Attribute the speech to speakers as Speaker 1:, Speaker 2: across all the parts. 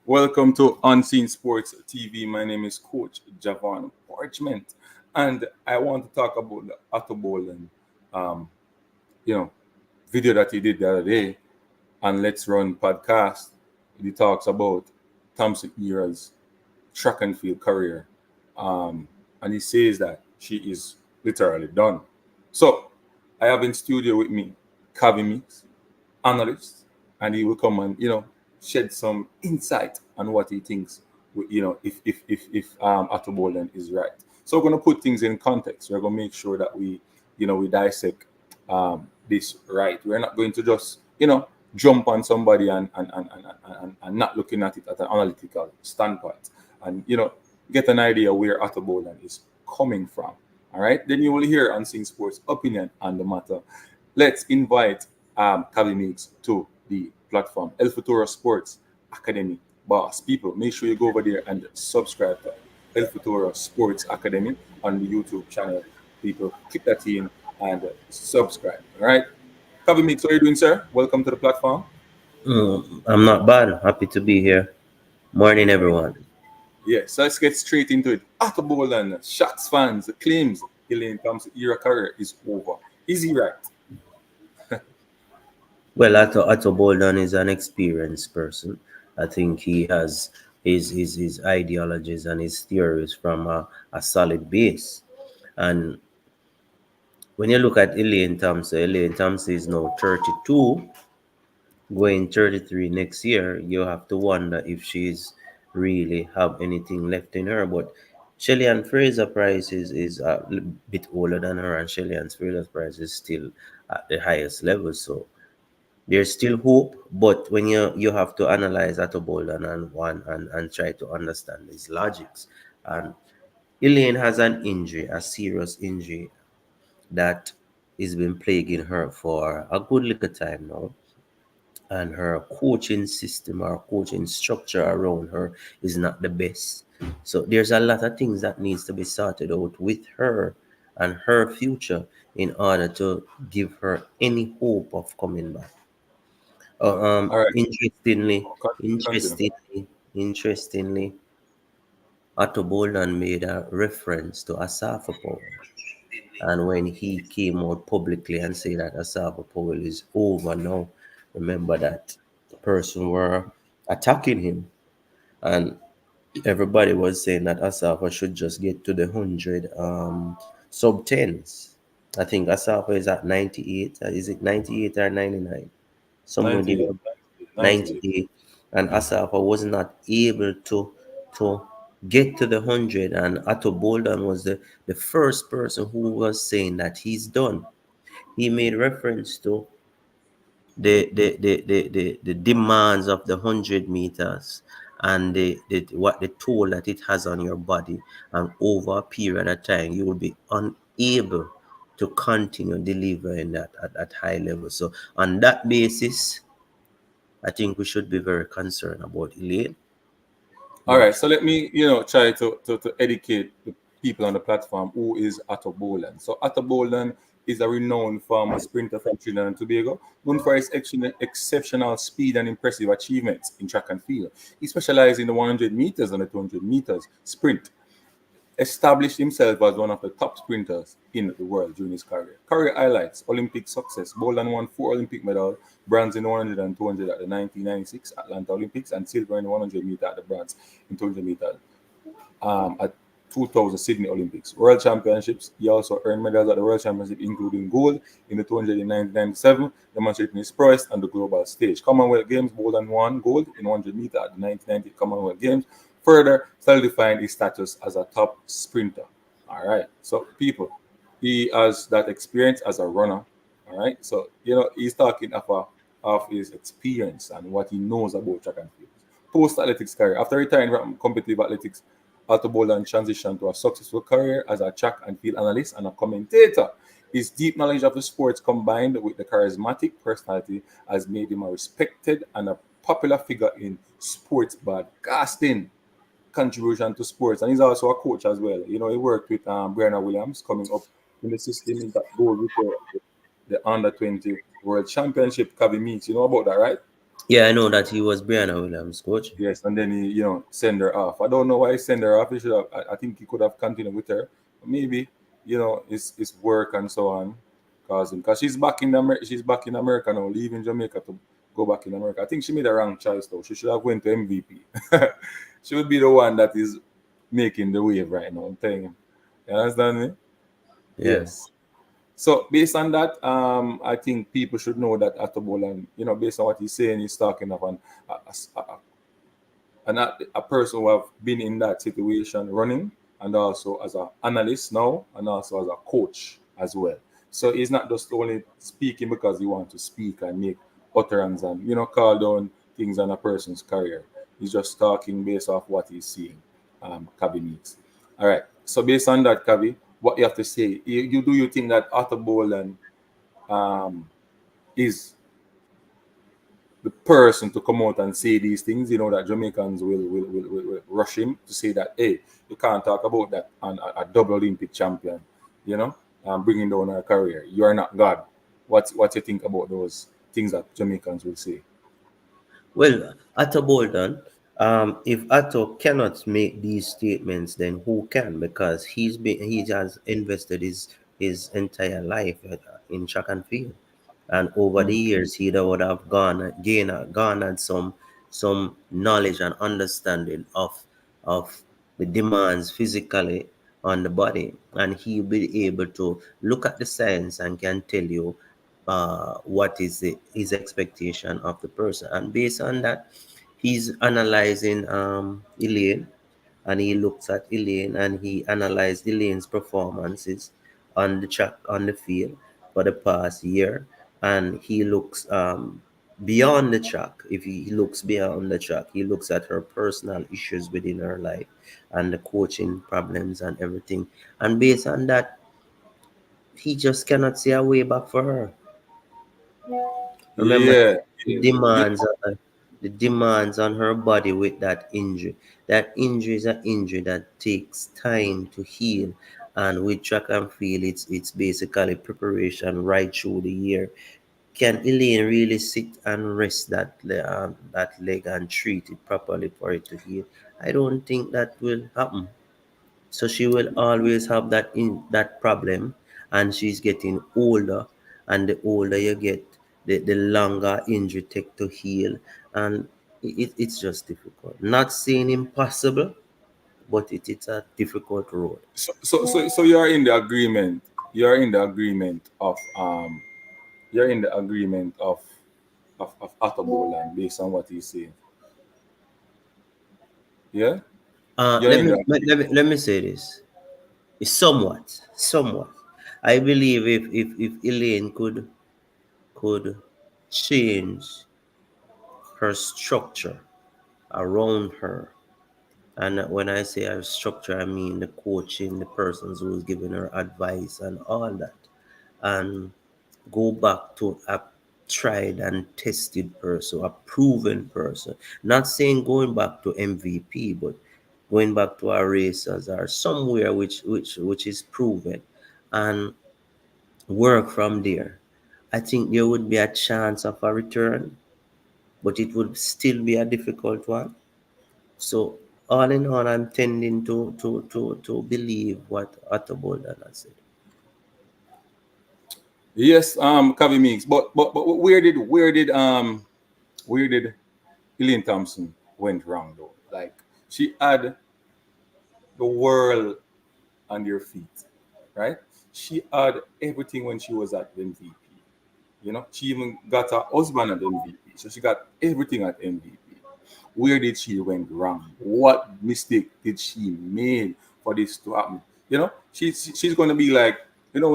Speaker 1: Welcome to Unseen Sports TV. My name is Coach Javon Parchment, and I want to talk about the Otto Bolen, um, you know, video that he did the other day on Let's Run podcast. He talks about Thompson-Herah's track and field career, and he says that she is literally done. So I have in studio with me Kavi Mix, analyst, and he will come and shed some insight on what he thinks. If Otto Bolen is right. So we're going to put things in context. We're going to make sure that we dissect this right. We're not going to just jump on somebody and not looking at it at an analytical standpoint, and get an idea where Otto Bolen is coming from. All right, then you will hear Unseen Sports opinion on the matter. Let's invite Kavi Mix to the platform. El Futuro Sports Academy. Boss, people, make sure you go over there and subscribe to El Futuro Sports Academy on the YouTube channel. People, click that in and subscribe. All right. Kavi Mix, how are you doing, sir? Welcome to the platform.
Speaker 2: I'm not bad. Happy to be here. Morning, everyone.
Speaker 1: Yeah, so let's get straight into it. Otto Bolen, Sharks fans, claims Elaine Thompson-Herah career is over. Is he right?
Speaker 2: Well, Otto Bolden is an experienced person. I think he has his ideologies and his theories from a solid base. And when you look at Elaine Thompson is now 32, going 33 next year. You have to wonder if she's really have anything left in her. But Shelly-Ann Fraser-Pryce is a bit older than her, and Shelly-Ann Fraser-Pryce is still at the highest level. So there's still hope, but when you have to analyze Otto Bolen and try to understand his logics. And Elaine has an injury, a serious injury that has been plaguing her for a good little time now. And her coaching system or coaching structure around her is not the best. So there's a lot of things that needs to be sorted out with her and her future in order to give her any hope of coming back.
Speaker 1: All right,
Speaker 2: Interestingly,
Speaker 1: continue.
Speaker 2: interestingly, interestingly, Otto Bolan made a reference to Asafa Powell. And when he came out publicly and said that Asafa Powell is over now, remember that the person were attacking him. And everybody was saying that Asafa should just get to the 100 sub 10s. I think Asafa is at 98. Is it 98 or 99? Somewhere
Speaker 1: 98,
Speaker 2: there.
Speaker 1: 98.
Speaker 2: 98, and Asafa was not able to get to the 100, and Otto Bolden was the first person who was saying that he's done. He made reference to the demands of the 100 meters and what the toll that it has on your body, and over a period of time you will be unable to continue delivering that at high level. So on that basis, I think we should be very concerned about Elaine.
Speaker 1: All
Speaker 2: But
Speaker 1: right, so let me, try to educate the people on the platform who is Otto Bolen. So Otto Bolen is a renowned former sprinter from Trinidad and Tobago, known for his exceptional speed and impressive achievements in track and field. He specialized in the 100 meters and the 200 meters sprint, established himself as one of the top sprinters in the world during his career. Career highlights: Olympic success. Bolan won 4 Olympic medals, bronze in the 100 and 200 at the 1996 Atlanta Olympics, and silver in the 100 meter at the bronze in 200 meters at 2000 Sydney Olympics, World Championships. He also earned medals at the World Championship, including gold in the 200 in 1997, demonstrating his prowess on the global stage. Commonwealth Games, Bolden won gold in 100 meter at the 1990 Commonwealth Games, further solidifying his status as a top sprinter. All right, so people, he has that experience as a runner. All right, so he's talking of his experience and what he knows about track and field. Post athletics career. After retiring from competitive athletics, Otto Boland transitioned to a successful career as a track and field analyst and a commentator. His deep knowledge of the sports combined with the charismatic personality has made him a respected and a popular figure in sports broadcasting. Contribution to sports, and he's also a coach as well. He worked with Brianna Williams coming up in the system in that goal with the under 20 World Championship. Kavi Meeks, you know about that, right?
Speaker 2: Yeah, I know that he was Brianna Williams' coach.
Speaker 1: Yes, and then he, send her off. I don't know why he send her off. He should have. I think he could have continued with her. Maybe it's work and so on, because she's back in she's back in America now, leaving Jamaica to go back in America. I think she made a wrong choice though. She should have went to MVP. She would be the one that is making the wave right now. I'm telling you. You understand me?
Speaker 2: Yeah.
Speaker 1: Yes. So based on that, I think people should know that Otto Boland, based on what he's saying, he's talking of a person who have been in that situation running, and also as an analyst now, and also as a coach as well. So he's not just only speaking because he wants to speak and make utterance and call down things on a person's career. He's just talking based off what he's seeing. Kavi needs. All right. So based on that, Kavi, what you have to say? You think that Otto Boland is the person to come out and say these things? That Jamaicans will rush him to say that, hey, you can't talk about that on a double Olympic champion. Bringing down her career. You are not God. What you think about those things that Jamaicans will say?
Speaker 2: Well, Otto Boldon, if Otto cannot make these statements, then who can? Because he has invested his entire life in track and field, and over the years he would have garnered some knowledge and understanding of the demands physically on the body, and he'll be able to look at the science and can tell you what is his expectation of the person, and based on that he's analyzing Elaine, and he looks at Elaine and he analyzed Elaine's performances on the track, on the field, for the past year, and he looks beyond the track. If he looks beyond the track, he looks at her personal issues within her life and the coaching problems and everything, and based on that he just cannot see a way back for her. Remember
Speaker 1: Yeah.
Speaker 2: the demands on her body with that injury. That injury is an injury that takes time to heal, and with track and field, it's basically preparation right through the year. Can Elaine really sit and rest that leg and treat it properly for it to heal? I don't think that will happen. So she will always have that problem, and she's getting older, and the older you get, the longer injury take to heal, and it's just difficult. Not saying impossible, but it's a difficult road.
Speaker 1: So you're in the agreement. You're in the agreement of You're in the agreement of Otto Boland based on what he's saying. Yeah. You're
Speaker 2: Let
Speaker 1: in
Speaker 2: me
Speaker 1: the
Speaker 2: let me say this. It's somewhat. I believe if Elaine could change her structure around her. And when I say her structure, I mean the coaching, the persons who's giving her advice and all that. And go back to a tried and tested person, a proven person. Not saying going back to MVP, but going back to our racers or somewhere which is proven, and work from there. I think there would be a chance of a return, but it would still be a difficult one. So all in all, I'm tending to believe what Otto Boldon has said.
Speaker 1: yes, Kavi Meeks. But where did Elaine Thompson went wrong though? Like she had the world on their feet, right? She had everything when she was at MVP. You know, she even got her husband at MVP. So she got everything at MVP. Where did she went wrong? What mistake did she made for this to happen? You know, she's going to be like, you know,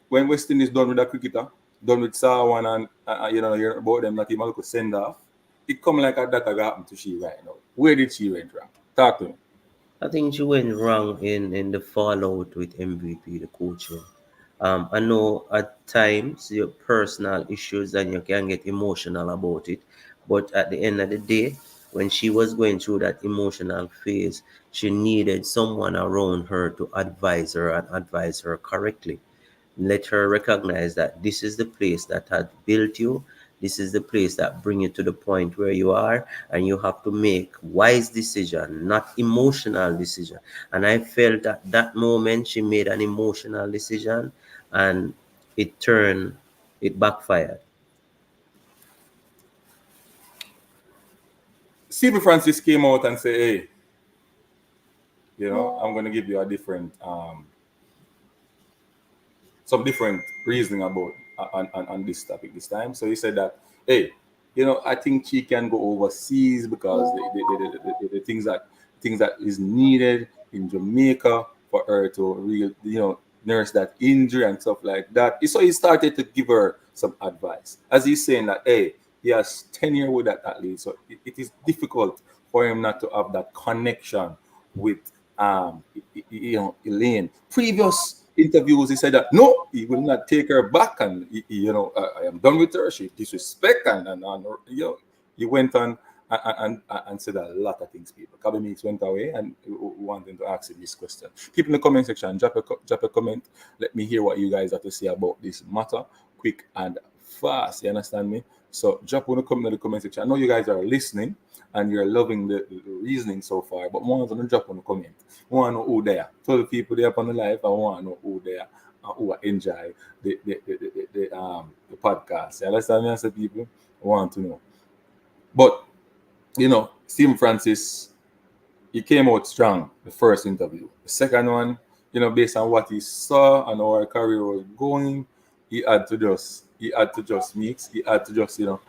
Speaker 1: when West Indies done with a cricketer, done with Sawan and you know, you're about them not even could send off. It come like that that happened to she right now. Where did she went wrong? Talk to me.
Speaker 2: I think she went wrong in the fallout with MVP, the coaching. I know at times your personal issues and you can get emotional about it, but at the end of the day, when she was going through that emotional phase, she needed someone around her to advise her and advise her correctly. Let her recognize that this is the place that had built you. This is the place that bring you to the point where you are, and you have to make wise decision, not emotional decision. And I felt at that moment she made an emotional decision, and it turned, it backfired.
Speaker 1: Stephen Francis came out and said, hey, you know, I'm going to give you a different some different reasoning about on this topic this time. So he said that, hey, you know, I think she can go overseas because the things that is needed in Jamaica for her to real, you know, nurse that injury and stuff like that. So he started to give her some advice, as he's saying that, hey, he has tenure with that athlete, so it is difficult for him not to have that connection with you know, Elaine. Previous interviews, he said that no, he will not take her back, and you know, I am done with her. She disrespect and you know, he went on and said a lot of things. People, Kabi Meeks went away and wanting to ask him this question. People in the comment section, drop a comment. Let me hear what you guys have to say about this matter, quick and fast. You understand me? So drop on the comment in the comment section. I know you guys are listening and you're loving the reasoning so far, but more than drop on the comment. I want to know who there. Tell the people there upon the live. I want to know who there and who enjoy the podcast. You understand me? I said people I want to know. But you know, Stephen Francis, he came out strong the first interview. The second one, you know, based on what he saw and how our career was going, he had to just mix. He had to just, you know,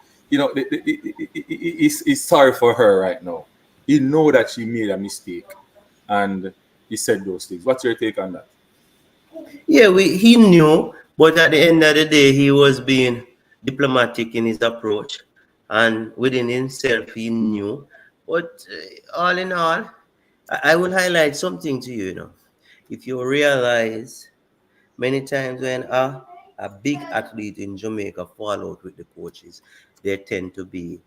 Speaker 1: he's sorry for her right now. He know that she made a mistake, and he said those things. What's your take on that?
Speaker 2: Yeah, he knew, but at the end of the day, he was being diplomatic in his approach, and within himself, he knew. But all in all, I will highlight something to you. You know, if you realize many times when a big athlete in Jamaica fall out with the coaches, they tend to be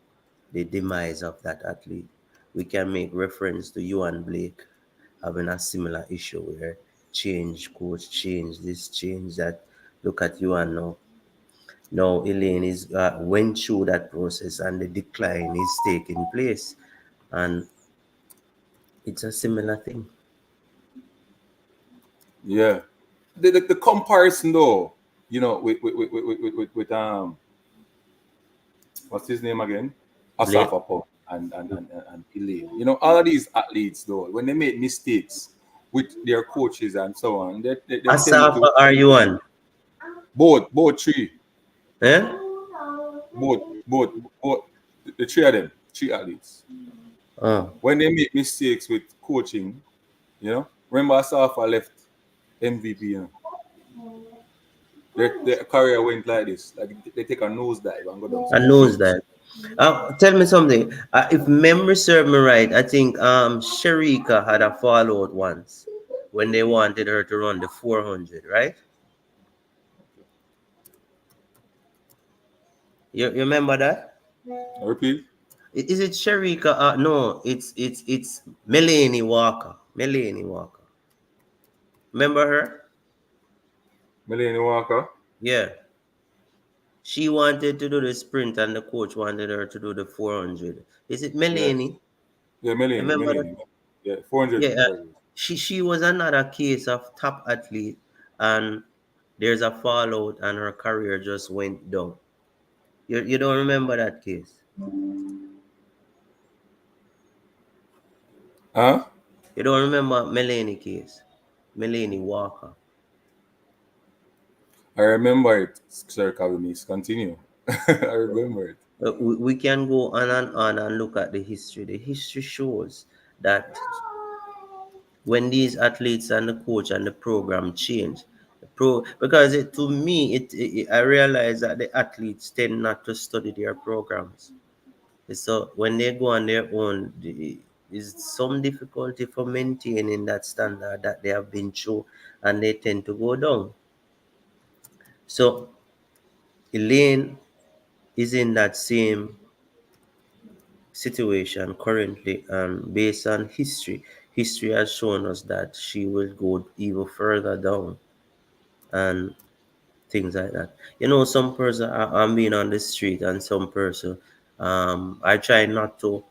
Speaker 2: the demise of that athlete. We can make reference to you and Blake having a similar issue where change coach, change this, change that. Look at you and now. Now Elaine is went through that process and the decline is taking place, and it's a similar thing.
Speaker 1: Yeah, the comparison though, you know, with what's his name again?
Speaker 2: Blake,
Speaker 1: Asafa Pop and Elaine. You know, all of these athletes though, when they make mistakes with their coaches and so on, they tend
Speaker 2: Asafa,
Speaker 1: to
Speaker 2: are you on?
Speaker 1: both three,
Speaker 2: Eh?
Speaker 1: both both both the three of them, three athletes.
Speaker 2: Oh.
Speaker 1: When they make mistakes with coaching, you know, remember Asafa left MVP, you know, their career went like this. Like they take a nosedive and go down
Speaker 2: I
Speaker 1: so
Speaker 2: knows
Speaker 1: deep.
Speaker 2: that. Tell me something. If memory serve me right, I think Sharika had a fallout once when they wanted her to run the 400, right? You remember that?
Speaker 1: Repeat.
Speaker 2: Is it Sharika? No, it's Melanie Walker. Melanie Walker. Remember her?
Speaker 1: Melanie Walker.
Speaker 2: Yeah. She wanted to do the sprint and the coach wanted her to do the 400. Is it
Speaker 1: Yeah.
Speaker 2: Melanie?
Speaker 1: Yeah, Melanie,
Speaker 2: Remember that?
Speaker 1: Melanie. Yeah, 400
Speaker 2: Yeah,
Speaker 1: hurdles.
Speaker 2: she was another case of top athlete, and there's a fallout, and her career just went down. You don't remember that case?
Speaker 1: Huh?
Speaker 2: You don't remember Melanie case? Melanie Walker.
Speaker 1: I remember it, Sir Kavimis. Continue. I remember it.
Speaker 2: We can go on and look at the history. The history shows that when these athletes and the coach and the program change, because to me, I realize that the athletes tend not to study their programs. So when they go on their own, is some difficulty for maintaining that standard that they have been through, and they tend to go down. So Elaine is in that same situation currently, and based on history has shown us that she will go even further down and things like that. Some person I'm being on the street, and some person, I try not to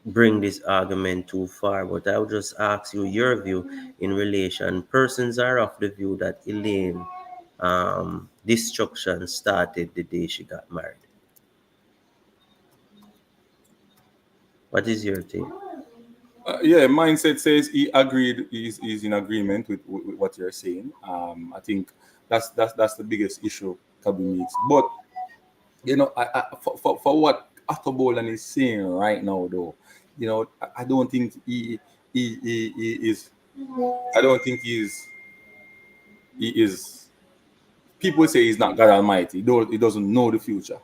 Speaker 2: bring this argument too far, but I will just ask you your view in relation. Persons are of the view that Elaine destruction started the day she got married. What is your take?
Speaker 1: Yeah, mindset says he agreed. He's in agreement with what you're saying. I think that's the biggest issue Kabi meets. But for what Otto Bolan is saying right now, though, I don't think he is. I don't think he is. People say he's not God Almighty. Though he doesn't know the future.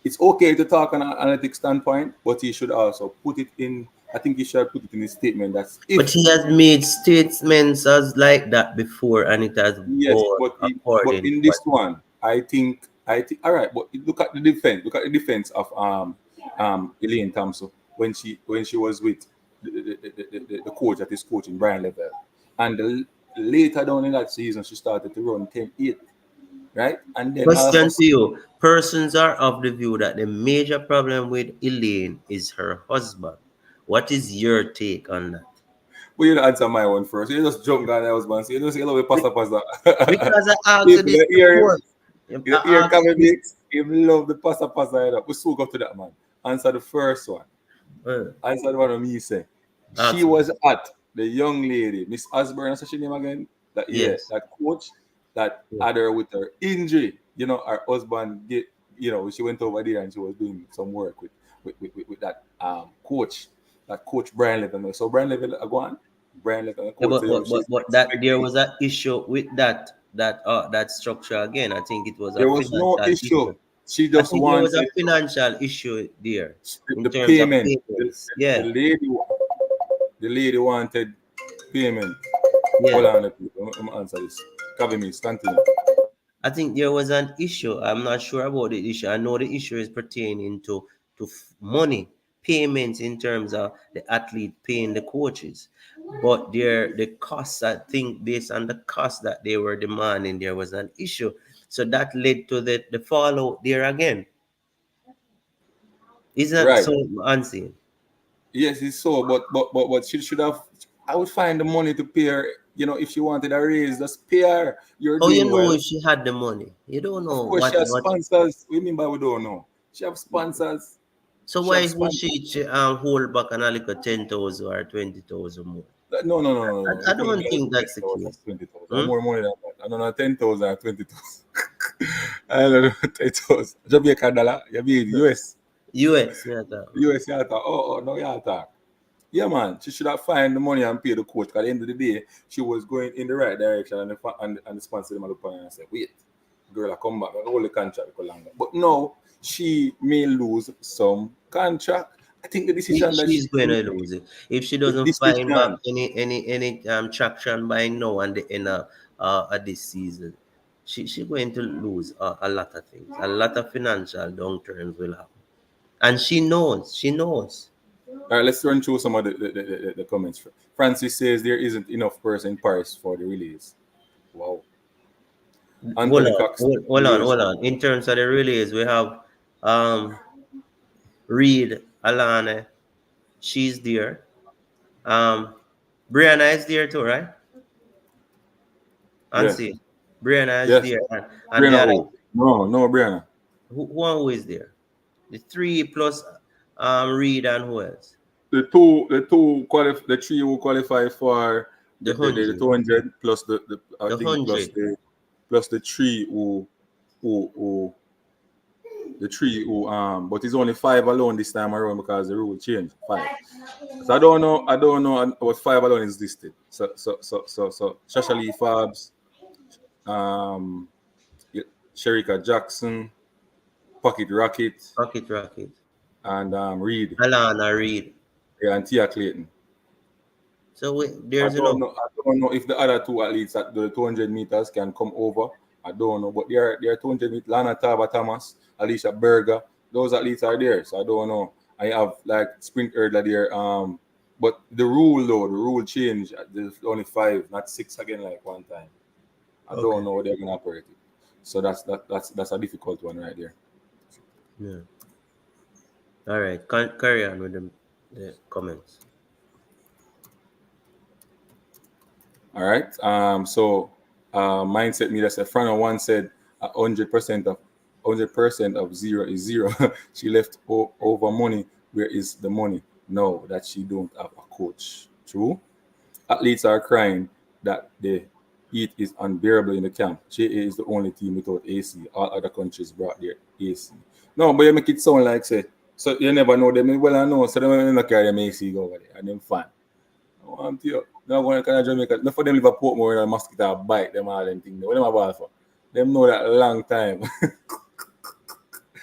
Speaker 1: It's okay to talk on an analytic standpoint, but he should also put it in. I think he should put it in his statement. That's
Speaker 2: But
Speaker 1: if
Speaker 2: he has made statements as like that before, and it has
Speaker 1: yes,
Speaker 2: gone
Speaker 1: but
Speaker 2: according to
Speaker 1: in
Speaker 2: what.
Speaker 1: this one, I think all right. But look at the defense. Look at the defense of Elaine Thompson when she was with the coach that is coaching Brian Level, and later down in that season she started to run 10-8, right? And then all of
Speaker 2: Question
Speaker 1: us.
Speaker 2: to you. Persons are of the view that the major problem with Elaine is her husband. What is your take on that?
Speaker 1: Well, you answer my one first. You just jump down the husband. So you just love the pasta pasta.
Speaker 2: Because I asked you
Speaker 1: People
Speaker 2: this
Speaker 1: the ear,
Speaker 2: before.
Speaker 1: the ear
Speaker 2: I asked you
Speaker 1: coming
Speaker 2: this.
Speaker 1: mix. You love the pasta. You know. We spoke up to that man. Answer the first one.
Speaker 2: Uh,
Speaker 1: Answer the one of me say. She
Speaker 2: ask me.
Speaker 1: was at the young lady, Miss Osborne, what's her name again?
Speaker 2: Yes.
Speaker 1: That coach that
Speaker 2: Yeah.
Speaker 1: had her with her injury. Her husband she went over there and she was doing some work with that coach, Brian Levin. So Brian Levin go on. Brian Levin, the
Speaker 2: Yeah,
Speaker 1: coach, she's
Speaker 2: but that there
Speaker 1: expecting.
Speaker 2: was an issue with that structure again. I think it was a
Speaker 1: There was no
Speaker 2: financial
Speaker 1: issue.
Speaker 2: issue.
Speaker 1: She
Speaker 2: I
Speaker 1: just
Speaker 2: think there was a
Speaker 1: wanted
Speaker 2: financial issue there in
Speaker 1: the
Speaker 2: terms of
Speaker 1: payment.
Speaker 2: payments.
Speaker 1: The
Speaker 2: Yeah,
Speaker 1: lady wanted payment.
Speaker 2: yeah.
Speaker 1: Hold on, let me answer this. Cover me, continue.
Speaker 2: I think there was an issue. I'm not sure about the issue. I know the issue is pertaining to money payments in terms of the athlete paying the coaches, but the costs. I think based on the cost that they were demanding, there was an issue. So that led to the fallout there again. Isn't
Speaker 1: Right.
Speaker 2: so unseen?
Speaker 1: Yes, it's so, but she should have. I would find the money to pay her. If she wanted a raise, just pay her. You're
Speaker 2: How you
Speaker 1: doing
Speaker 2: know
Speaker 1: well.
Speaker 2: if she had the money? You don't
Speaker 1: Of
Speaker 2: know
Speaker 1: course, she has
Speaker 2: what.
Speaker 1: sponsors. What do you mean by we don't know? She have sponsors.
Speaker 2: So
Speaker 1: She
Speaker 2: why
Speaker 1: have
Speaker 2: would
Speaker 1: sponsors.
Speaker 2: she hold back an like 10,000 or 20,000 more?
Speaker 1: No, no, no, no, no.
Speaker 2: I
Speaker 1: It couldn't
Speaker 2: don't
Speaker 1: be less
Speaker 2: think
Speaker 1: than
Speaker 2: that's the
Speaker 1: 10,000,
Speaker 2: case.
Speaker 1: 20,000.
Speaker 2: Hmm?
Speaker 1: More money than that. I don't know, 10,000 or 20,000. I don't know, 10,000. Jamaican dollar. You mean US?
Speaker 2: US, me at that.
Speaker 1: US, you talk. Oh, no, you talk. Yeah, man. She should have find the money and pay the coach. 'Cause at the end of the day, she was going in the right direction, and the sponsor them look at her and say, "Wait, girl, I come back. I hold the contract for longer." But no, she may lose some contract. I think the decision that
Speaker 2: She's
Speaker 1: she
Speaker 2: going
Speaker 1: made,
Speaker 2: to lose it if she
Speaker 1: the
Speaker 2: doesn't find back
Speaker 1: decision,
Speaker 2: any traction by now and the end of this season. She going to lose a lot of things. A lot of financial downturns will happen, and she knows. She knows.
Speaker 1: all right, let's run through some of the comments. Francis says there isn't enough person in Paris for the release. Wow.
Speaker 2: Hold
Speaker 1: Anthony
Speaker 2: on,
Speaker 1: Cox,
Speaker 2: hold on. In terms of the relays, we have um Reed, Alana, she's there. Um, Brianna is there too, right? And
Speaker 1: yes,
Speaker 2: see, Brianna is
Speaker 1: yes.
Speaker 2: there, and the
Speaker 1: Brianna,
Speaker 2: other
Speaker 1: oh, no, Brianna.
Speaker 2: who is there? The three plus Reed and who else?
Speaker 1: the three who qualify for
Speaker 2: The
Speaker 1: the
Speaker 2: 100.
Speaker 1: 200 plus the I
Speaker 2: The
Speaker 1: think
Speaker 2: 100.
Speaker 1: plus the three who the three who but it's only five alone this time around because the rule changed five. So I don't know what five alone is listed. So Shasha Lee Fabs, um Sherika Jackson, Pocket Rocket,
Speaker 2: Pocket Rocket.
Speaker 1: and Reed,
Speaker 2: Alana Reed.
Speaker 1: yeah, and Tia Clayton.
Speaker 2: So there's enough.
Speaker 1: I don't know if the other two athletes at the 200 meters can come over. I don't know, but they are 200 meters. Lana Tava Thomas, Alicia Berger, those athletes are there. So I don't know. I have like sprint hurdler there. But the rule changed. There's only five, not six again like one time. I don't
Speaker 2: Okay.
Speaker 1: know how they're gonna operate it. So that's a difficult one right there.
Speaker 2: Yeah. All right. Carry on with the comments.
Speaker 1: All right. Mindset me. That's a friend of one said 100% of zero is zero. She left over money. Where is the money? No, that she don't have a coach. True. Athletes are crying that the heat is unbearable in the camp. JA is the only team without AC. All other countries brought their AC. No, but you make it sound like say so you never know them. Well, I know. So they don't carry them AC go over there and them fine. Oh, I'm tell you. No going to Jamaica. No for them live a Portmore and a mosquito bite them all them things. What them about for? Them know that a long time.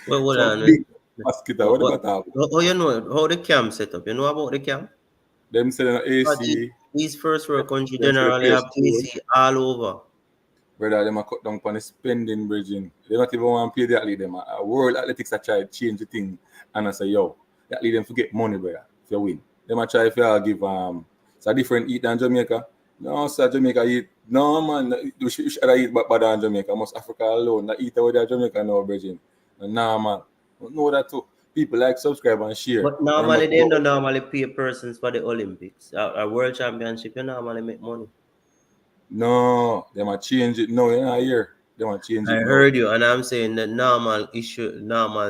Speaker 2: Well, hold
Speaker 1: Some
Speaker 2: on.
Speaker 1: big mosquito. What
Speaker 2: What,
Speaker 1: about that?
Speaker 2: how you know how the camp set up? You know about the camp?
Speaker 1: Them selling
Speaker 2: But
Speaker 1: AC.
Speaker 2: these first world countries
Speaker 1: Them say the
Speaker 2: generally
Speaker 1: place
Speaker 2: have
Speaker 1: cold.
Speaker 2: AC all over.
Speaker 1: Brother, them a cut down on the spending bridging. They not even want to pay the athlete them. World Athletics a try to change the thing and I say, yo, the athlete them forget money, brother, if you win. Them a try if you give it's a different eat than Jamaica. No, sir, Jamaica eat. No man, you should eat better than Jamaica. Most Africa alone. That eat over there Jamaica now, bridging. Nah man. Don't know that too. People like subscribe and share.
Speaker 2: But
Speaker 1: Remember
Speaker 2: normally
Speaker 1: to
Speaker 2: they
Speaker 1: go.
Speaker 2: don't normally pay persons for the Olympics. A world championship, you normally make money.
Speaker 1: No, they might change it now. You're not here. They might change
Speaker 2: I
Speaker 1: it now.
Speaker 2: heard you, and I'm saying the normal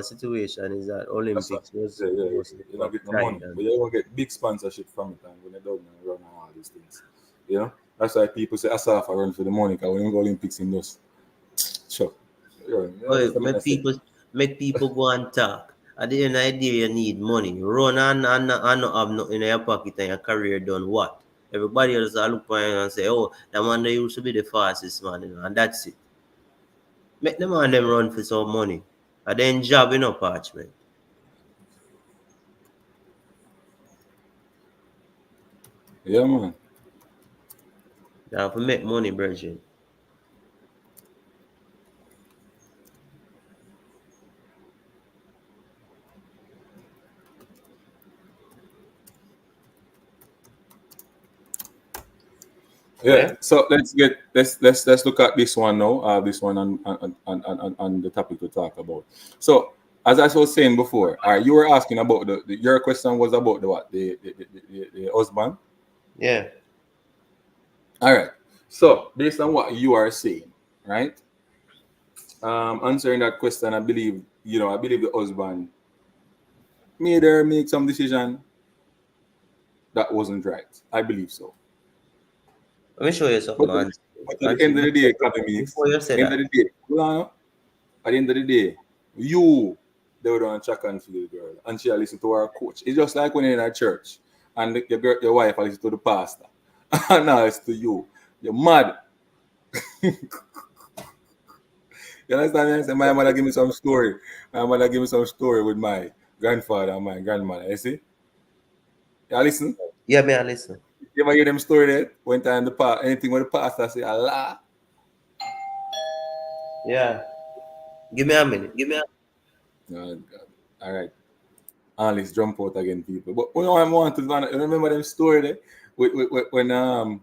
Speaker 2: situation is that
Speaker 1: That's what,
Speaker 2: Olympics was
Speaker 1: yeah, yeah, yeah.
Speaker 2: supposed to
Speaker 1: You
Speaker 2: be
Speaker 1: don't get no money,
Speaker 2: tied
Speaker 1: but
Speaker 2: and
Speaker 1: you don't get big sponsorship from it, and when they don't run all these things, you know. That's why people say Asaf I run for the money, because when you go Olympics in those, sure,
Speaker 2: oh,
Speaker 1: that's what I say.
Speaker 2: make people go and talk. At the end of the day, you need money. Run and not have nothing in your pocket and your career done what? Everybody else will look at you and say, oh, that man they used to be the fastest man, and that's it. Make them and them run for some money. And then job in a parchment.
Speaker 1: Yeah, man.
Speaker 2: You have to make money, Virgin.
Speaker 1: Yeah.
Speaker 2: Yeah?
Speaker 1: So let's look at this one now. This one on the topic to talk about. So as I was saying before, you were asking about your question was about the what the husband.
Speaker 2: Yeah.
Speaker 1: All right. So based on what you are saying, right? Answering that question, I believe the husband made her make some decision that wasn't right. I believe so.
Speaker 2: Let me show you something,
Speaker 1: But,
Speaker 2: man.
Speaker 1: but at the end of the day, academics,
Speaker 2: Before you say
Speaker 1: end of
Speaker 2: that,
Speaker 1: the day, hold on, at the end of the day, you they were on track and field girl, and she listen to her coach. It's just like when you're in a church and your wife listen to the pastor. And now it's to you. You're mad. You understand? Me? I say, my mother give me some story. My mother give me some story with my grandfather and my grandmother. You see? You listen?
Speaker 2: yeah, me, I listen.
Speaker 1: You ever hear them story there? One time anything with the pastor say Allah.
Speaker 2: Yeah. Give me a minute. Give me a
Speaker 1: Oh, God. All right. Alice jump out again, people. But what I want to remember them story there when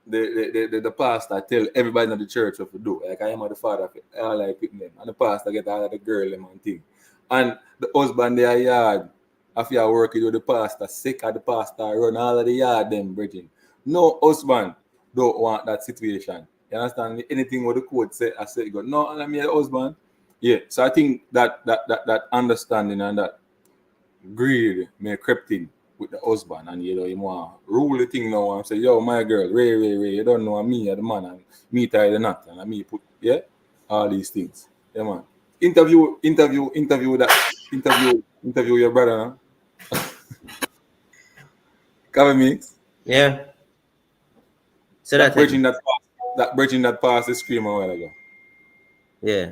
Speaker 1: the pastor tell everybody in the church what to do. Like I am the father of it. I like picking them. And the pastor get all of the girl them and thing. And the husband there yard after you working with the pastor, sick of the pastor, run all of the yard them, bridging. No husband don't want that situation. You understand? Anything what the court say, I say go. No, and I mean the husband. Yeah. So I think that understanding and that greed may crept in with the husband, and you want rule the thing now and say, yo, my girl, Ray, you don't know me, the man, and me tie the knot, and me put, yeah, all these things. Yeah, man. Interview your brother, huh? Cover mix.
Speaker 2: Yeah. So
Speaker 1: That
Speaker 2: that
Speaker 1: bridging
Speaker 2: again.
Speaker 1: that pass, that bridging that pass the scream a while ago.
Speaker 2: Yeah.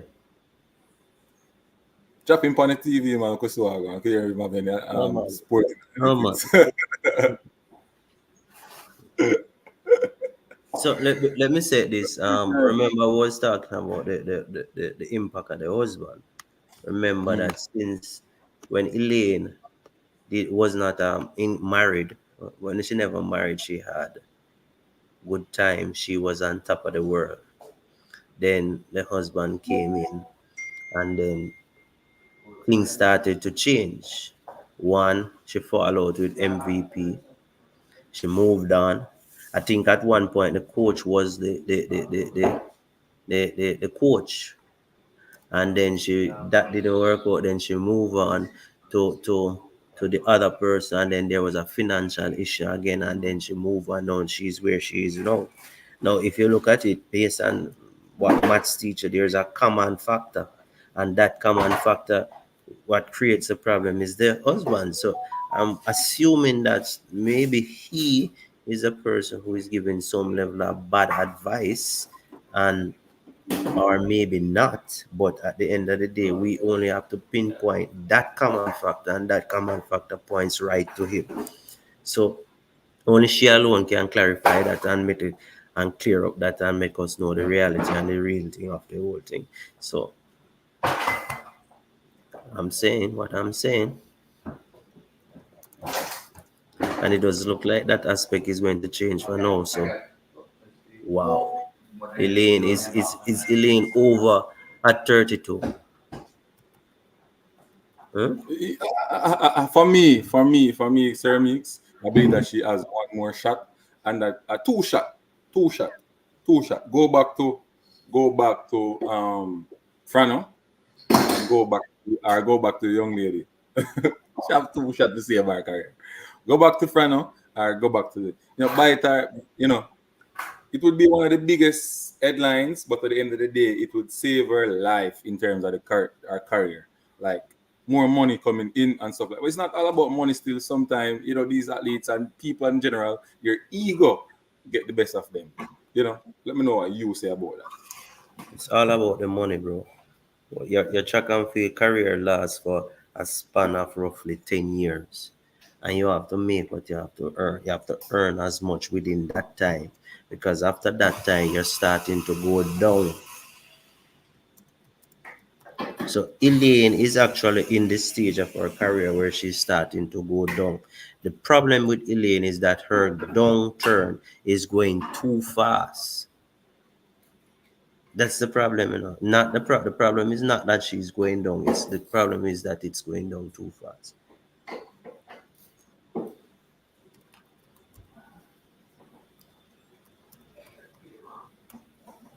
Speaker 1: Dropping on the TV, man, because so I can hear him having
Speaker 2: Oh man.
Speaker 1: sport
Speaker 2: Oh man.
Speaker 1: benefits.
Speaker 2: So let me say this. Remember I was talking about the impact of the husband. Remember
Speaker 1: Mm.
Speaker 2: that since when Elaine was not in married, when she never married, she had good time. She was on top of the world. Then the husband came in, and then things started to change. One, she fell out with MVP. She moved on. I think at one point the coach was the coach, and then she that didn't work out. Then she moved on to the other person, and then there was a financial issue again, and then she moved on. Now she's where she is now. Now, if you look at it based on what maths teacher, there's a common factor, and that common factor, what creates the problem is the husband. So I'm assuming that maybe he is a person who is giving some level of bad advice, and or maybe not. But at the end of the day, we only have to pinpoint that common factor, and that common factor points right to him. So only she alone can clarify that and make it and clear up that and make us know the reality and the real thing of the whole thing. So I'm saying what I'm saying, and it does look like that aspect is going to change for now. So wow, Elaine is Elaine over at 32? Huh?
Speaker 1: For me, ceramics. I believe that she has one more shot, and that two shot, two shot. Go back to Frano, and go back to the young lady. She have two shot to save her career. Go back to Frano, or go back to the by the time it would be one of the biggest headlines, but at the end of the day, it would save her life in terms of her career. Like more money coming in and stuff like. But it's not all about money. Still, sometimes these athletes and people in general, your ego get the best of them. Let me know what you say about that.
Speaker 2: It's all about the money, bro. Your track and field career lasts for a span of roughly 10 years. And you have to make what you have to earn. You have to earn as much within that time. Because after that time, you're starting to go down. So Elaine is actually in this stage of her career where she's starting to go down. The problem with Elaine is that her downturn is going too fast. That's the problem, Not the problem is not that she's going down. It's the problem is that it's going down too fast.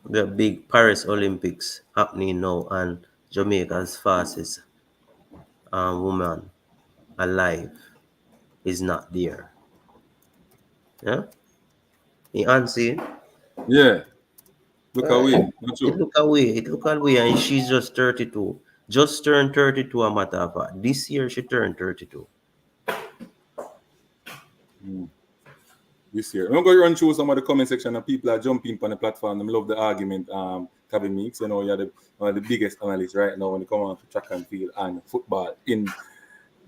Speaker 2: The big Paris Olympics happening now, and Jamaica's fastest woman alive is not there. Yeah, you unseen.
Speaker 1: Yeah, look away. Not
Speaker 2: It
Speaker 1: true.
Speaker 2: look away. It look away, and she's just 32. Just turned 32. A matter of fact, this year she turned 32.
Speaker 1: This year. I'm going to run through some of the comment section and people are jumping on the platform. I love the argument, Kevin Meeks. You're one of the biggest analysts right now when it comes on to track and field and football in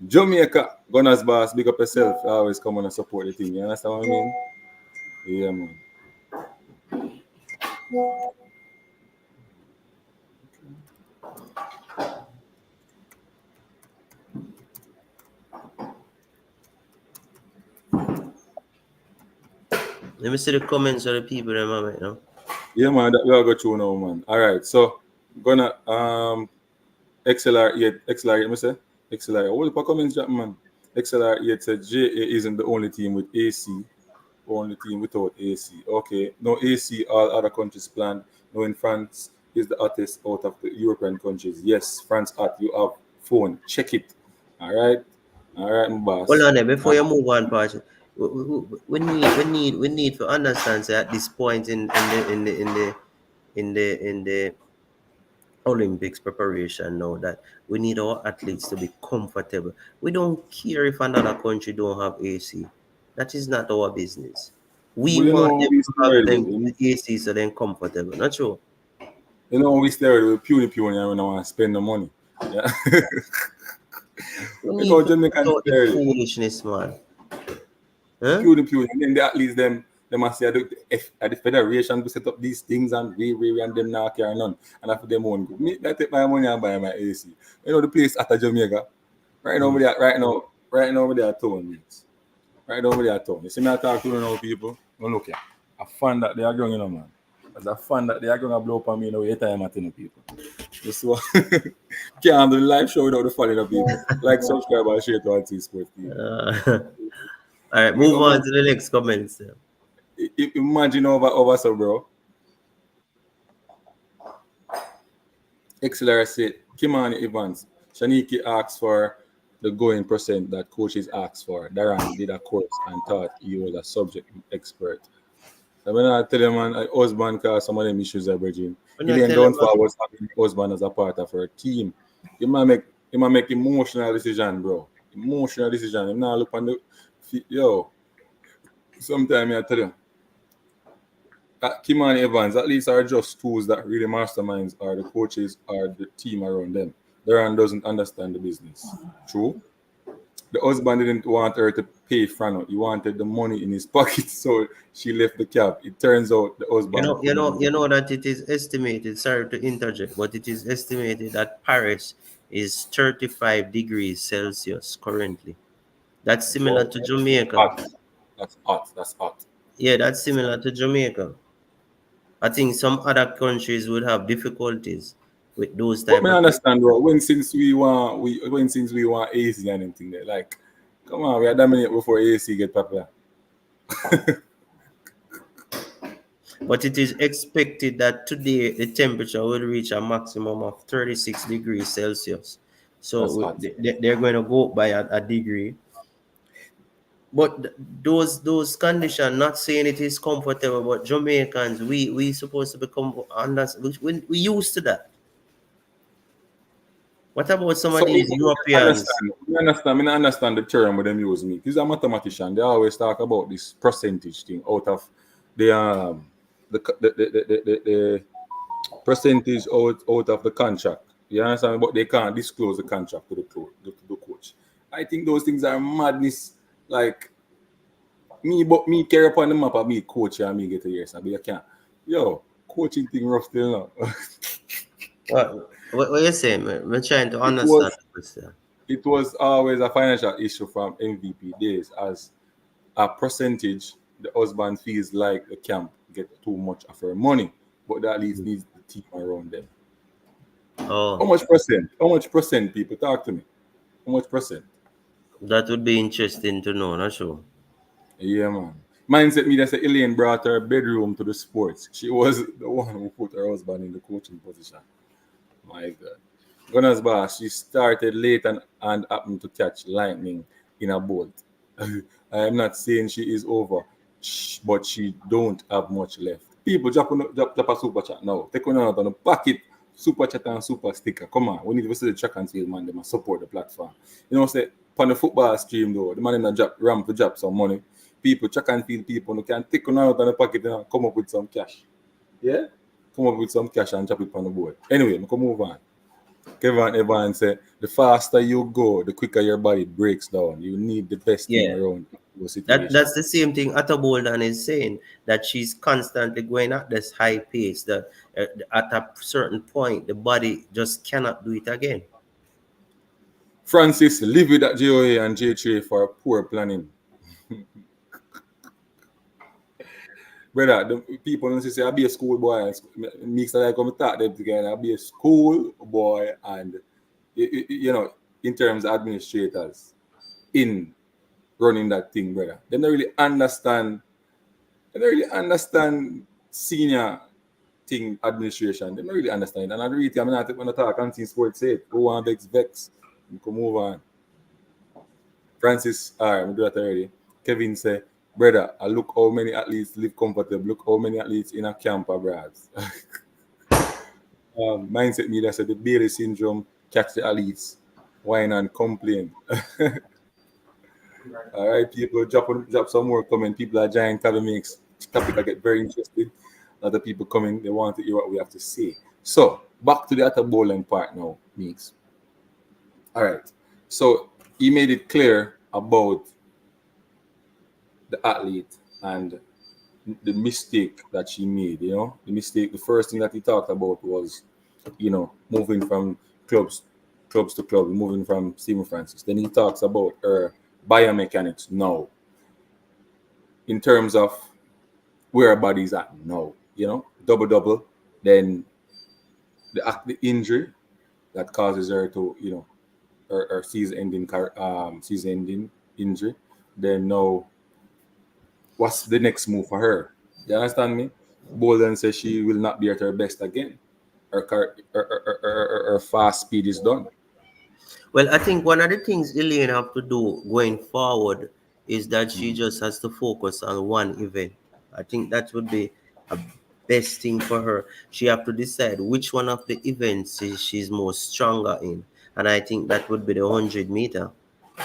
Speaker 1: Jamaica. Gunners boss, big up yourself. I always come on and support the team. You understand what I mean? Yeah, man.
Speaker 2: Let me see the comments of the people that right now.
Speaker 1: Yeah, man. That we all go through now, man. All right. So, gonna XLR8, let me say. XLR. What the comments, Jack, man? XLR8 said JA isn't the only team with AC. Only team without AC. Okay. No AC, all other countries planned. No, in France is the hottest out of the European countries. Yes, France hot. You have phone. Check it. All right. All right, my
Speaker 2: Hold
Speaker 1: boss.
Speaker 2: on there, before you move on, Patrick. We need to understand that at this point in the Olympics preparation now that we need our athletes to be comfortable. We don't care if another country don't have AC. That is not our business. We
Speaker 1: But you
Speaker 2: want
Speaker 1: know
Speaker 2: them
Speaker 1: we
Speaker 2: to have
Speaker 1: started
Speaker 2: them
Speaker 1: with
Speaker 2: AC so they're comfortable. Not true.
Speaker 1: we started with Pew and we don't want to spend the money. Yeah.
Speaker 2: We
Speaker 1: You
Speaker 2: need
Speaker 1: know
Speaker 2: to cut
Speaker 1: Jamaican
Speaker 2: out the
Speaker 1: started.
Speaker 2: foolishness, man. Huh?
Speaker 1: Pew, and then they, at least them must say at the federation to set up these things and we and them now carry none. And after them own go. Me I take my money and buy my AC. You know the place at Jamaica. Right now over there, right now over there at town, mates. Right now over there at town. You see me I talk to you now people. Don't look here. I find that they are going, man. As I find that they are going to blow up on me now every time I tell people. This what can't do the live show without the following of people. Like, subscribe, and share to our T Sports TV.
Speaker 2: All right,
Speaker 1: You
Speaker 2: move
Speaker 1: know,
Speaker 2: on
Speaker 1: man,
Speaker 2: to the next comments.
Speaker 1: imagine over so, bro. XLR said, Kimani Evans, Shaniki asked for the going percent that coaches asked for. Darren did a course and thought he was a subject expert. So when I tell him, man, husband, because some of them issues are bridging.
Speaker 2: When I
Speaker 1: Elaine
Speaker 2: tell him,
Speaker 1: Thompson-Herah was having husband as a part of her team. He might make emotional decision, bro. Emotional decision. He not look on the yo. Sometimes I tell you, Kimani Evans, at least are just tools that really masterminds are the coaches or the team around them. Duran doesn't understand the business. True. The husband didn't want her to pay Frano. He wanted the money in his pocket, so she left the cab. It turns out the
Speaker 2: you
Speaker 1: husband
Speaker 2: know, you
Speaker 1: couldn't
Speaker 2: know,
Speaker 1: do
Speaker 2: you
Speaker 1: it.
Speaker 2: know that it is estimated. Sorry to interject, but it is estimated that Paris is 35 degrees Celsius currently. That's similar
Speaker 1: Wow,
Speaker 2: to Jamaica.
Speaker 1: hot. That's hot. That's hot.
Speaker 2: Yeah, that's similar to Jamaica. I think some other countries would have difficulties with those
Speaker 1: But
Speaker 2: type
Speaker 1: me
Speaker 2: of.
Speaker 1: understand, bro. When since we want AC and anything there, like, come on, we are dominate before AC get popular.
Speaker 2: But it is expected that today the temperature will reach a maximum of 36 degrees Celsius.
Speaker 1: That's
Speaker 2: So
Speaker 1: hot.
Speaker 2: they're going to go up by a degree. But those conditions, not saying it is comfortable, but Jamaicans, we supposed to become under, we used to that. What about some of
Speaker 1: So
Speaker 2: these
Speaker 1: I
Speaker 2: Europeans?
Speaker 1: understand. I understand the term with them use me. Because I'm a mathematician. They always talk about this percentage thing out of the percentage out of the contract. You understand? But they can't disclose the contract to the coach. I think those things are madness. Like me care upon the map of me coach and me get a year. So I can't. Yo, coaching thing rough still now.
Speaker 2: What you saying? We're trying to
Speaker 1: it
Speaker 2: understand
Speaker 1: was
Speaker 2: the question.
Speaker 1: it was always a financial issue from MVP days as a percentage the husband feels like the camp get too much of her money, but that at least needs the team around them. How
Speaker 2: Oh,
Speaker 1: much percent? How much percent, people? Talk to me. How much percent?
Speaker 2: that would be interesting to know, not sure.
Speaker 1: Yeah, man. Mindset me that say Elaine brought her bedroom to the sports. She was the one who put her husband in the coaching position. My God. Gunners bar, she started late and happened to catch lightning in a bolt. I am not saying she is over, but she don't have much left. People drop a super chat now. Take one out on the pocket, super chat and super sticker. Come on, we need to see the track and field man. They must support the platform. You know, say on the football stream though, the man in the drop ramp to drop some money. People track and field people who can take one out on the pocket and come up with some cash. Yeah, come up with some cash and drop it on the board. Anyway, we can move on. Kevin Evans said, the faster you go, the quicker your body breaks down. You need the best team
Speaker 2: Yeah,
Speaker 1: around your
Speaker 2: that's
Speaker 1: situation.
Speaker 2: the same thing Atta Bolden is saying, that she's constantly going at this high pace that at a certain point the body just cannot do it again.
Speaker 1: Francis, live with that JOA and J3 for poor planning. Brother, the people don't say, I'll be a school boy. Mix like come talk them together. I'll be a school boy and, in terms of administrators in running that thing, brother. They don't really understand senior thing administration. They don't really understand. And I really think I'm not when I talk on team sports say, go on vex. You can move on. Francis, all right, we do that already. Kevin say, brother, I look how many athletes live comfortable. Look how many athletes in a camp abroad. Mindset media said the Bailey syndrome catch the athletes, whine and complain. All right, people, drop some more comment. People are giant makes topic. I get very interested. Other people coming, they want to hear what we have to say. So back to the other bowling part now, Meeks. All right. So he made it clear about the athlete and the mistake that she made. The mistake. The first thing that he talked about was, moving from clubs to club, moving from Stephen Francis. Then he talks about her biomechanics now, in terms of where her body's at now. Double. Then the injury that causes her to, her season-ending injury. Then now, what's the next move for her? You understand me? Bolden says she will not be at her best again. Her fast speed is done.
Speaker 2: Well, I think one of the things Elaine have to do going forward is that she just has to focus on one event. I think that would be a best thing for her. She have to decide which one of the events she's more stronger in, and I think that would be the 100 meter.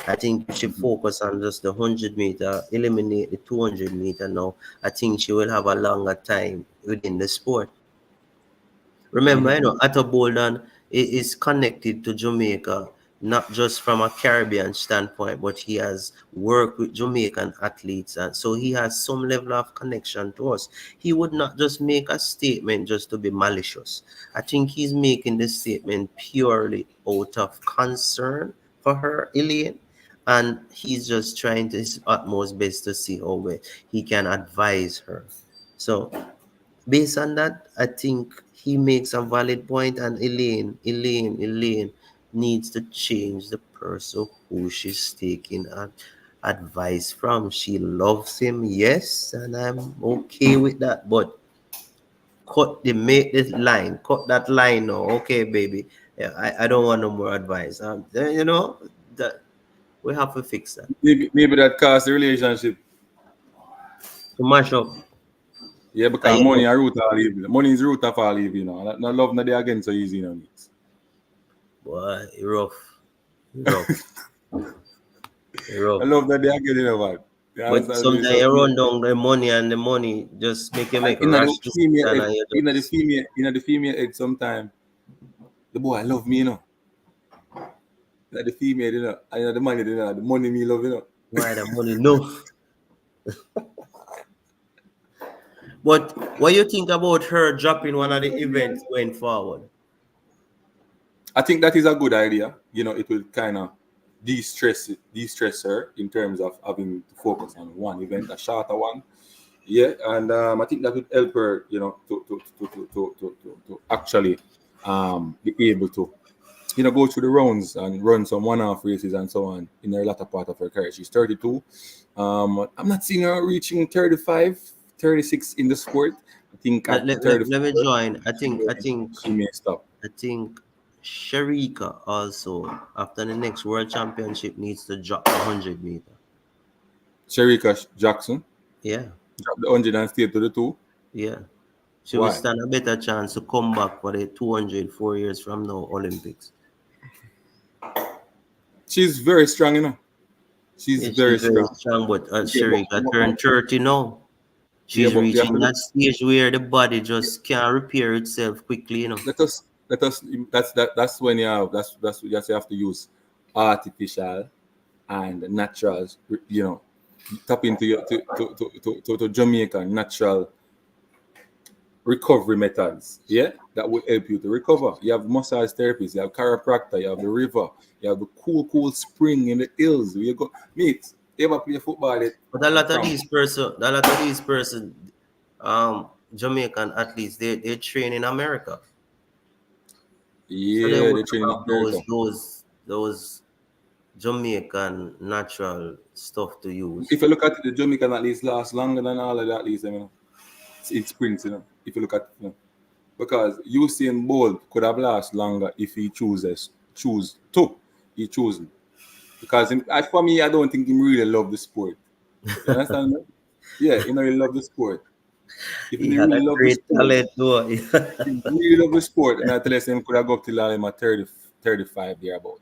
Speaker 2: I think if she focus on just the 100 meter, eliminate the 200 meter now, I think she will have a longer time within the sport. Remember, Ato Bolden is connected to Jamaica, not just from a Caribbean standpoint, but he has worked with Jamaican athletes, and so he has some level of connection to us. He would not just make a statement just to be malicious. I think he's making this statement purely out of concern for her, Elaine, and he's just trying to his utmost best to see how he can advise her. So based on that, I think he makes a valid point, and Elaine needs to change the person who she's taking advice from. She loves him, yes, and I'm okay with that, but make this line, cut that line now, okay, baby. Yeah, I don't want no more advice. That we have to fix that.
Speaker 1: Maybe that caused the relationship.
Speaker 2: To mash up.
Speaker 1: Yeah, because money is root of all evil. Money is root of all evil, No love not there again so easy,
Speaker 2: Boy, rough. Rough.
Speaker 1: I love that they are getting about.
Speaker 2: But sometimes you run down the money, and the money just make you make a rash decision, and you just...
Speaker 1: the female egg sometimes the boy love me, Like the female, the money, the money me love,
Speaker 2: Why the money? No. But what you think about her dropping one of the events going forward?
Speaker 1: I think that is a good idea. It will kind of de-stress her in terms of having to focus on one event, a shorter one. Yeah, and I think that would help her, to actually be able to, go through the rounds and run some one-off races and so on in her latter part of her career. She's 32. I'm not seeing her reaching 35, 36 in the sport. I think
Speaker 2: let me join. I think
Speaker 1: she may stop.
Speaker 2: I think Sharika also, after the next World Championship, needs to drop the 100 meter.
Speaker 1: Sharika Jackson?
Speaker 2: Yeah.
Speaker 1: Drop the 100 and stay to the 2?
Speaker 2: Yeah. She will stand a better chance to come back for the 200 4 years from now Olympics.
Speaker 1: She's very strong, She's very strong.
Speaker 2: But Sharika turned 30 now. She's reaching that stage where the body just can't repair itself quickly,
Speaker 1: That's when you have you have to use artificial and natural, tap into your to Jamaican natural recovery methods, that will help you to recover. You have massage therapies, you have chiropractor, you have the river, you have the cool spring in the hills. You go meet. You ever play football?
Speaker 2: But a lot of these person, Jamaican athletes, they train in America.
Speaker 1: Yeah,
Speaker 2: so
Speaker 1: they train in America.
Speaker 2: Those Jamaican natural stuff to use.
Speaker 1: If you look at it, the Jamaican athletes last longer than all of the athletes, in sprints, if you look at it, because Usain Bolt could have lasted longer if he choose to. He chosen. Because for me, I don't think he really love the sport. You understand me? Yeah, he really love the sport. If
Speaker 2: He
Speaker 1: he
Speaker 2: had a
Speaker 1: really love the
Speaker 2: great
Speaker 1: sport,
Speaker 2: talent, though.
Speaker 1: if he really love the sport, and I tell you, him could have go up till him at 30, 35 there about.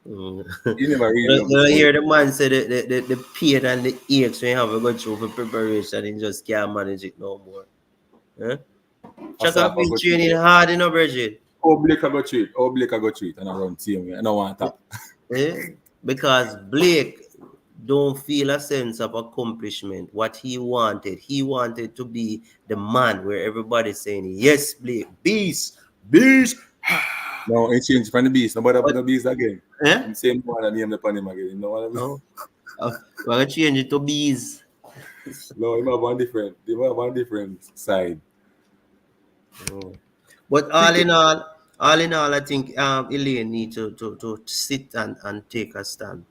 Speaker 2: Mm.
Speaker 1: He never really
Speaker 2: You
Speaker 1: loved the
Speaker 2: you
Speaker 1: sport.
Speaker 2: hear the man say the pain and the aches when you have to go through for preparation, he just can't manage it no more. Huh?
Speaker 1: I
Speaker 2: Check
Speaker 1: saw
Speaker 2: out
Speaker 1: if I
Speaker 2: been
Speaker 1: go treat
Speaker 2: training
Speaker 1: it.
Speaker 2: hard, you know, Bridget.
Speaker 1: Oh, Blake I go treat. Oh, Blake I go treat. And I run team. I don't want that.
Speaker 2: Eh? Because Blake don't feel a sense of accomplishment. What he wanted to be the man where everybody's saying, yes, Blake, beast, beast.
Speaker 1: No, he changed from the beast. Nobody put
Speaker 2: But,
Speaker 1: the beast again.
Speaker 2: eh?
Speaker 1: Him same one and name upon him again. You know what I mean?
Speaker 2: Oh, we're going to change it to bees.
Speaker 1: No, he have one different. He have one different side.
Speaker 2: Oh. But
Speaker 1: Cricket.
Speaker 2: all in all, I think Elaine need to sit and take a stand.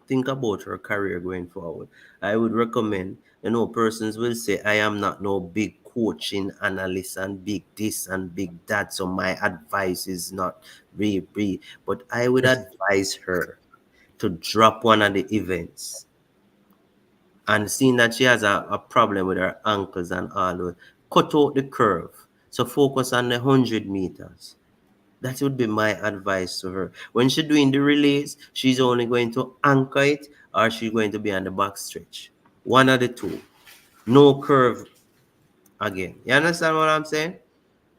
Speaker 2: Think about her career going forward. I would recommend, persons will say, I am not no big coaching analyst and big this and big that, so my advice is not really. But I would advise her to drop one of the events. And seeing that she has a problem with her ankles and all, cut out the curve. So focus on the 100 meters. That would be my advice to her. When she's doing the relays, she's only going to anchor it or she's going to be on the back stretch. One of the two. No curve again. You understand what I'm saying?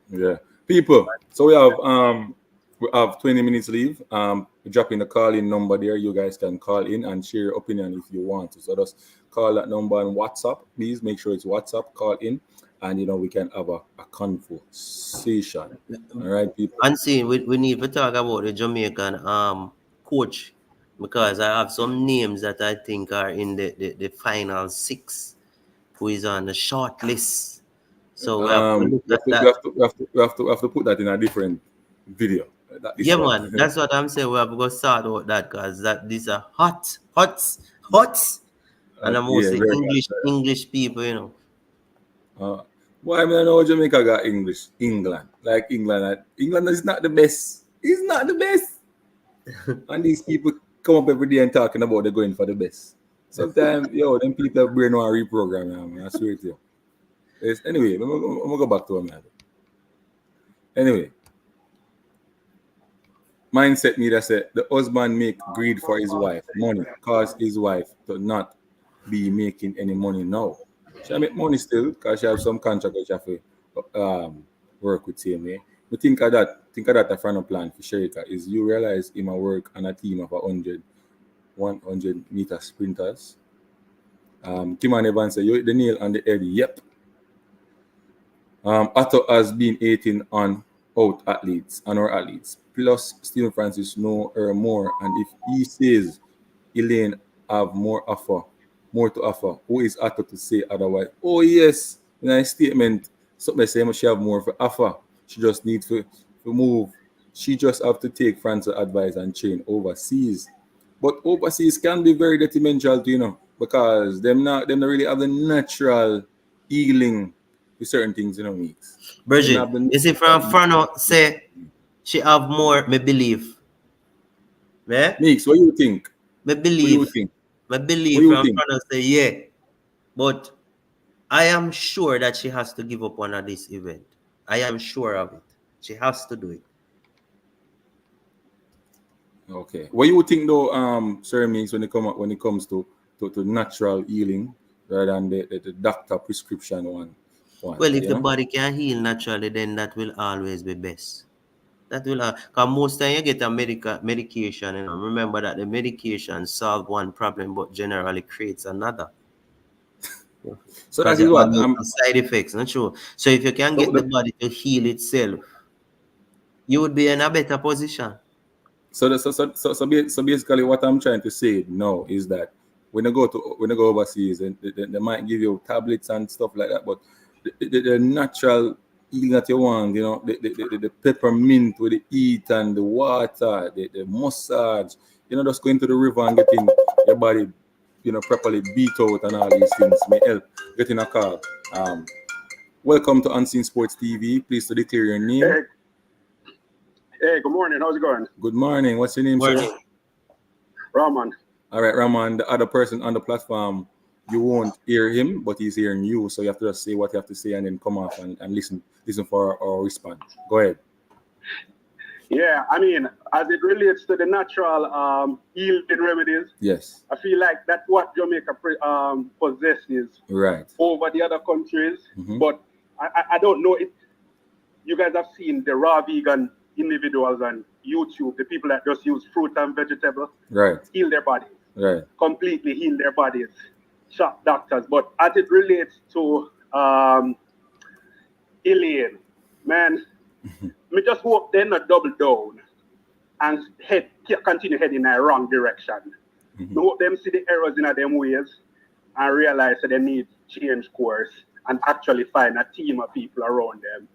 Speaker 1: Yeah. People. So we have 20 minutes leave. We're dropping the call in number there. You guys can call in and share your opinion if you want to. So just call that number on WhatsApp. Please make sure it's WhatsApp. Call in and we can have a conversation. All right, people.
Speaker 2: And see, we need to talk about the Jamaican coach because I have some names that I think are in the final six who is on the short list. So we have to look
Speaker 1: We
Speaker 2: at
Speaker 1: have to, we
Speaker 2: that.
Speaker 1: have to, we have to, we have to, we have to put that in a different video. This
Speaker 2: Yeah,
Speaker 1: one.
Speaker 2: man, that's what I'm saying. We have to go start out that because these are hot, and I'm
Speaker 1: Yeah,
Speaker 2: mostly
Speaker 1: very
Speaker 2: English people.
Speaker 1: Well, I mean, I know Jamaica got English, England. Like England is not the best. It's not the best. And these people come up every day and talking about they're going for the best. Sometimes, them people brain want to reprogram, man. I swear to you. Anyway, I'm gonna go back to him. Anyway, mindset me that said the husband make greed for his wife, money, cause his wife to not be making any money now. She make money still because she have some contract that she have to work with him. But think of that a front plan for Sherika is you realize him a work on a team of 100 meter sprinters. Kim and Evans say you hit the nail on the head. Yep. Otto has been 18 on out athletes and our athletes. Plus, Stephen Francis know her more, and if he says Elaine have more to offer, who is Otto to say otherwise? Oh yes, in a statement, something say she have more for offer. She just needs to move. She just have to take Francis' advice and train overseas. But overseas can be very detrimental to because them not really have the natural healing with certain things, Mix. Them not
Speaker 2: Bridget,
Speaker 1: have the
Speaker 2: you see from Frano say she have more, me believe. Yeah?
Speaker 1: Mix, what you think?
Speaker 2: Me
Speaker 1: What you
Speaker 2: believe.
Speaker 1: think?
Speaker 2: Me
Speaker 1: What
Speaker 2: believe
Speaker 1: you
Speaker 2: from
Speaker 1: think?
Speaker 2: Frano say yeah. But I am sure that she has to give up one of this event. I am sure of it. She has to do it.
Speaker 1: Okay. What you think though, Sir Mix, when it comes to natural healing rather than the doctor prescription one,
Speaker 2: Well, if the body can heal naturally, then that will always be best. That will, because most time you get a medication, remember that the medication solve one problem, but generally creates another.
Speaker 1: So
Speaker 2: Because
Speaker 1: that
Speaker 2: you
Speaker 1: is
Speaker 2: have
Speaker 1: what
Speaker 2: side effects, not true. So if you can
Speaker 1: so
Speaker 2: get the
Speaker 1: the,
Speaker 2: body to heal itself, you would be in a better position.
Speaker 1: so, the, so basically what I'm trying to say now is that when you go overseas and they might give you tablets and stuff like that, but the natural healing that you want, the peppermint with the heat and the water, the massage, just going to the river and getting your body, properly beat out and all these things may help getting a car. Welcome to Unseen Sports TV. Please to declare your name.
Speaker 3: Hey, good morning. How's it going?
Speaker 1: Good morning. What's your name, sir?
Speaker 2: Morning.
Speaker 3: Rahman.
Speaker 1: All right, Raman, the other person on the platform, you won't hear him, but he's hearing you. So you have to just say what you have to say and then come off and listen for our response. Go ahead.
Speaker 3: Yeah, I mean, as it relates to the natural healing remedies,
Speaker 1: Yes.
Speaker 3: I feel like that's what Jamaica possesses
Speaker 1: Right.
Speaker 3: over the other countries.
Speaker 1: Mhm.
Speaker 3: But I don't know if you guys have seen the raw vegan individuals on YouTube, the people that just use fruit and vegetables,
Speaker 1: Right.
Speaker 3: heal their bodies,
Speaker 1: Right.
Speaker 3: completely heal their bodies, shock doctors. But as it relates to Elaine, man, me just hope they're not double down and continue heading in the wrong direction. Me hope them see the errors in them ways and realize that they need change course and actually find a team of people around them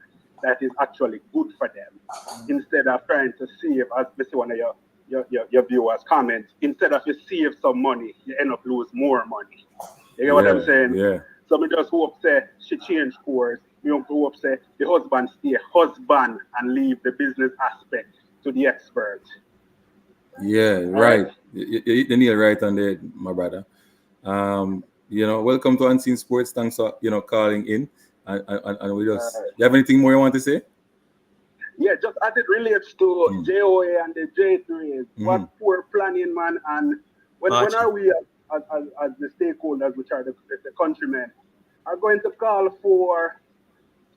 Speaker 3: that is actually good for them. Instead of trying to save, as we see one of your viewers comment, instead of you save some money, you end up lose more money. You get what I'm saying?
Speaker 1: Yeah.
Speaker 3: So me just hope say she change course. Me hope say the husband stay husband and leave the business aspect to the expert.
Speaker 1: Yeah.
Speaker 3: All
Speaker 1: Right.
Speaker 3: right.
Speaker 1: You hit the nail right on there, my brother. Welcome to Unseen Sports. Thanks for calling in. And we
Speaker 3: All
Speaker 1: just,
Speaker 3: right.
Speaker 1: you have anything more you want to say?
Speaker 3: Yeah, just as it relates to
Speaker 1: Mm.
Speaker 3: JOA and the J3s, what poor planning, man. And when
Speaker 2: Archie.
Speaker 3: are we, as the stakeholders, which are the countrymen, are going to call for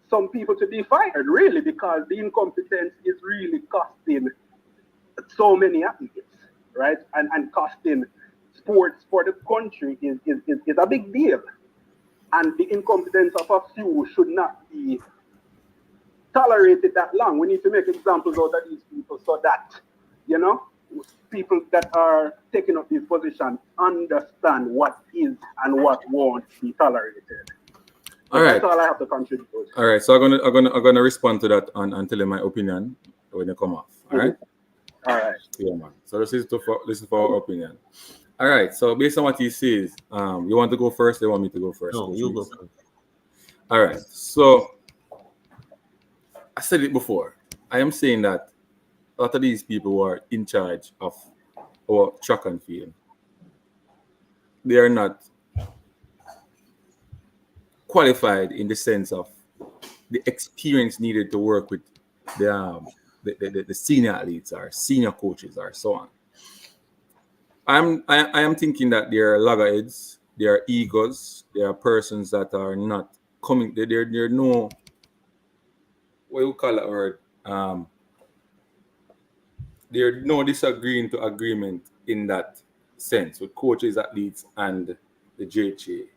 Speaker 3: some people to be fired, really, because the incompetence is really costing so many athletes, right? And costing sports for the country is a big deal. And the incompetence of a few should not be tolerated that long. We need to make examples out of these people so that, you know, people that are taking up these positions understand what is and what won't be tolerated.
Speaker 1: All
Speaker 3: But
Speaker 1: right.
Speaker 3: that's all I have to contribute.
Speaker 1: All right. So I'm gonna respond to that and tell you my opinion when you come off. All right.
Speaker 3: All right.
Speaker 1: Yeah, man. So this is for our opinion. All right. So based on what he says, you want to go first? They want me to go first.
Speaker 2: No,
Speaker 1: Coach
Speaker 2: you go
Speaker 1: Reese?
Speaker 2: first.
Speaker 1: All right. So I said it before. I am saying that a lot of these people who are in charge of our track and field, they are not qualified in the sense of the experience needed to work with the senior athletes or senior coaches or so on. I am thinking that there are loggerheads, there are egos, there are persons that are not coming. There no, what you call that word, there no disagreeing to agreement in that sense with coaches, athletes, and the JHA.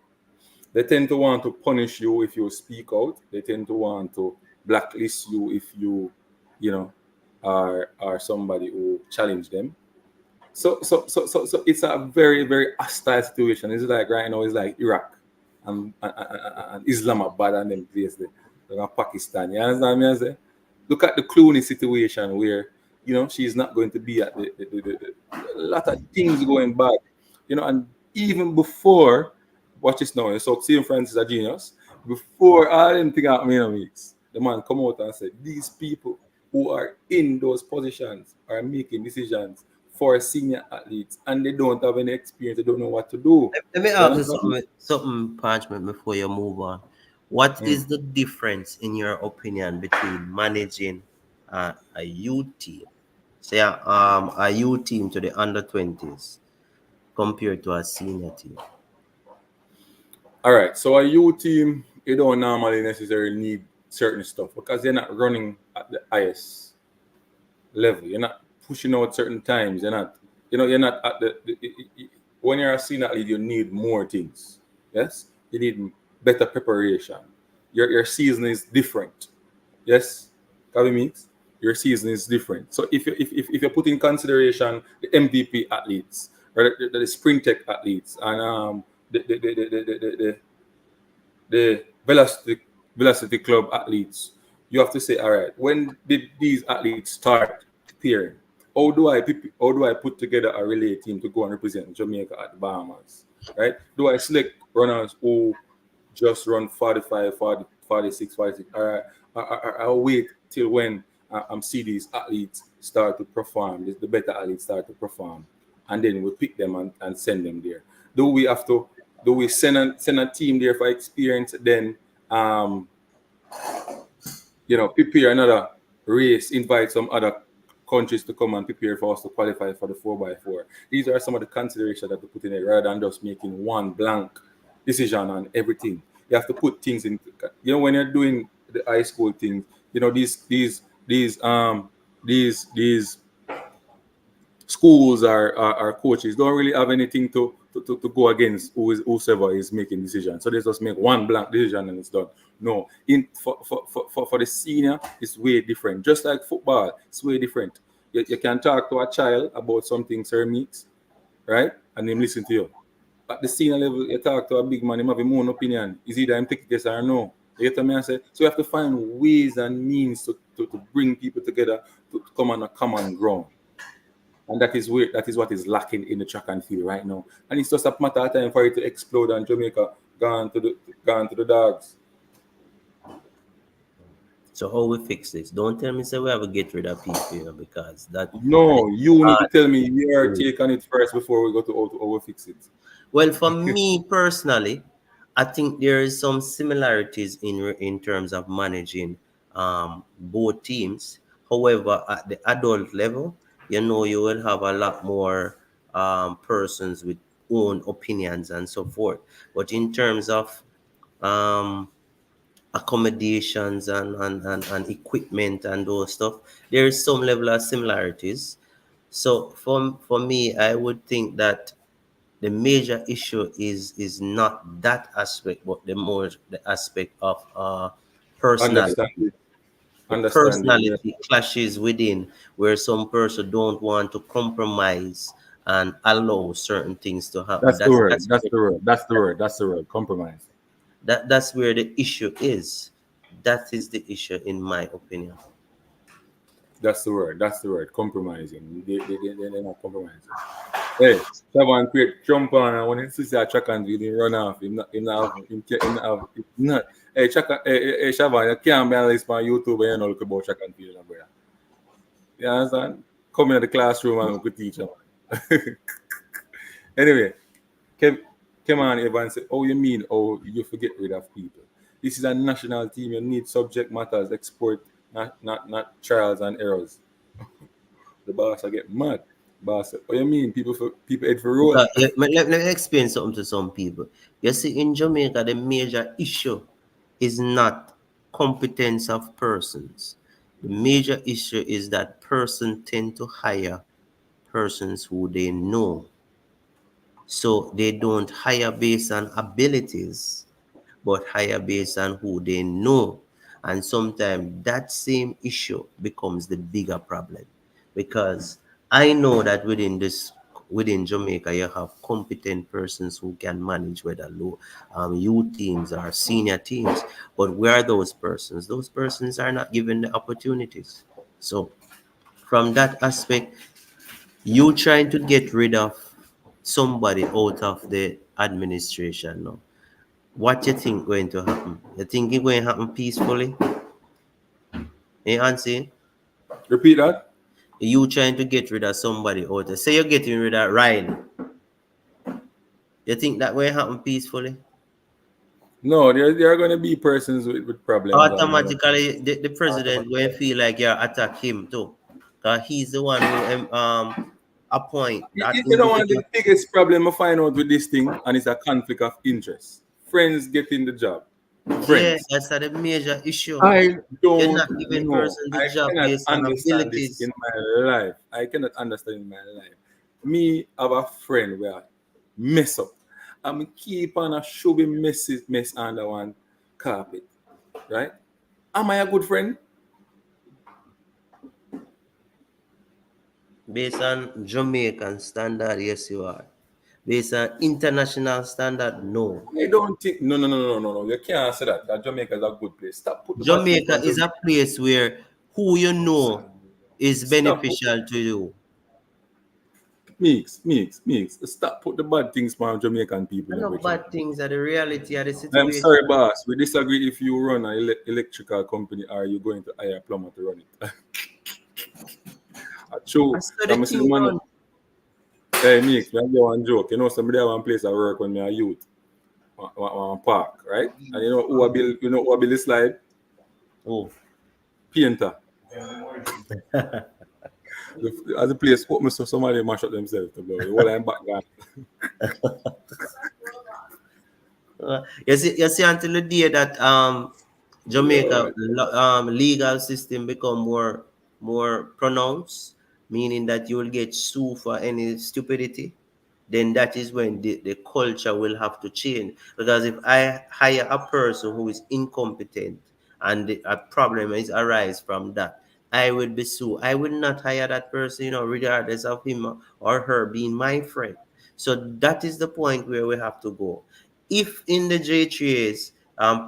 Speaker 1: They tend to want to punish you if you speak out. They tend to want to blacklist you if you know, are somebody who challenge them. So it's a very, very hostile situation. It's like right now, it's like Iraq and Islamabad and them places, Pakistan. You understand me? I say? Look at the Clooney situation where she's not going to be at a lot of things going bad. And even before, watch this now. So St. Francis a genius. Before all them thing happened in weeks, the man come out and said these people who are in those positions are making decisions for senior athletes and they don't have any experience, they don't know what to do.
Speaker 2: Let me
Speaker 1: You
Speaker 2: ask you
Speaker 1: understand?
Speaker 2: something, Parchment, before you move on. What is the difference, in your opinion, between managing a youth team, say a youth team to the under 20s, compared to a senior team?
Speaker 1: All right. So a youth team, you don't normally necessarily need certain stuff because they're not running at the highest level. You're not pushing out certain times. You're not at when you're a senior athlete, you need more things. Yes, you need better preparation. Your season is different. Yes, Kavi means your season is different. So if you put in consideration the MVP athletes or the sprint tech athletes and the velocity club athletes, you have to say, all right, when did these athletes start preparing? How do I put together a relay team to go and represent Jamaica at the Bahamas? Right? Do I select runners who just run 45, 40, 46, 46? All right, I'll wait till when see these athletes start to perform, the better athletes start to perform and then we pick them and send them there. Do we send a team there for experience, then prepare another race, invite some other countries to come and prepare for us to qualify for the 4x4. These are some of the considerations that we put in it rather than just making one blank decision on everything. You have to put things in, when you're doing the high school things, these schools or coaches don't really have anything to go against whoever is making decisions. So they just make one blank decision and it's done. No, for the senior, it's way different. Just like football, it's way different. You can talk to a child about something, Sir Meeks, right? And him listen to you. At the senior level, you talk to a big man, him have his own opinion. Is either him take this or no. You get what I say? So you have to find ways and means to bring people together to come on a common ground. And that is what is lacking in the track and field right now. And it's just a matter of time for it to explode and Jamaica gone to the dogs.
Speaker 2: So how we fix this? Don't tell me say we have to get rid of people because that.
Speaker 1: No, you need to tell me your take on it first before we go to how we fix it.
Speaker 2: Well, for me personally, I think there is some similarities in terms of managing both teams. However, at the adult level, you will have a lot more persons with own opinions and so forth. But in terms of accommodations and equipment and those stuff, there is some level of similarities. So for me, I would think that the major issue is not that aspect, but the aspect of personality. Personality clashes within, where some person don't want to compromise and allow certain things to happen.
Speaker 1: That's the word. Compromise.
Speaker 2: That's where the issue is. That is the issue, in my opinion.
Speaker 1: That's the word. Compromising. They're not compromising. Hey, someone quick jump on and when he sees a track and he run off. Him not. Hey, Shaban, you can't be analyst on YouTube and you know look about track and field, brother. You understand? Come into the classroom and we could teach them. Anyway, come on, Evan, say, oh, you mean, oh, you forget rid of people. This is a national team. You need subject matters, export, not trials and errors. The boss I get mad. Boss, what you mean? People head for road.
Speaker 2: Let me explain something to some people. You see, in Jamaica, the major issue is not competence of persons. The major issue is that persons tend to hire persons who they know. So they don't hire based on abilities, but hire based on who they know. And sometimes that same issue becomes the bigger problem, because I know that within Jamaica, you have competent persons who can manage whether low youth teams or senior teams. But where are those persons? Those persons are not given the opportunities. So from that aspect, you trying to get rid of somebody out of the administration now. What you think going to happen? You think it's going to happen peacefully? Hey, Ansi?
Speaker 1: Repeat that.
Speaker 2: You trying to get rid of somebody out there. Say you're getting rid of Riley. You think that will happen peacefully?
Speaker 1: No, there are going to be persons with problems.
Speaker 2: Automatically, the president will feel like you're attack him too. Because he's the one who appoint that
Speaker 1: you know, one of the biggest problem I find out with this thing, and it's a conflict of interest. Friends getting the job. Friends.
Speaker 2: Yeah, that's the major issue.
Speaker 1: I don't
Speaker 2: You're not giving person the job based on abilities.
Speaker 1: In my life. I cannot understand in my life. Me have a friend where I mess up. I'm keep on a shoving mess under one carpet. Right? Am I a good friend?
Speaker 2: Based on Jamaican standard, yes you are. Based on international standard, no.
Speaker 1: I don't think no. You can't say that Jamaica is a good place. Stop putting
Speaker 2: Jamaica is a place where who you know is beneficial to you.
Speaker 1: Mix. Stop put the bad things on Jamaican people.
Speaker 2: No bad things are the reality of the situation.
Speaker 1: I'm sorry, boss. We disagree if you run an electrical company or you're going to hire a plumber to run it. True. Hey, Mix, man, you one joke. You know, somebody have one place I work when me a youth, one park, right? And you know who I build, the slide?
Speaker 2: Oh.
Speaker 1: Painter. As the place open, so somebody mash up themselves to blow. The whole line background.
Speaker 2: You see, until the day that Jamaica legal system become more pronounced, meaning that you will get sued for any stupidity, then that is when the culture will have to change. Because if I hire a person who is incompetent and a problem is arise from that, I will be sued. I will not hire that person, regardless of him or her being my friend. So that is the point where we have to go. If in the J3s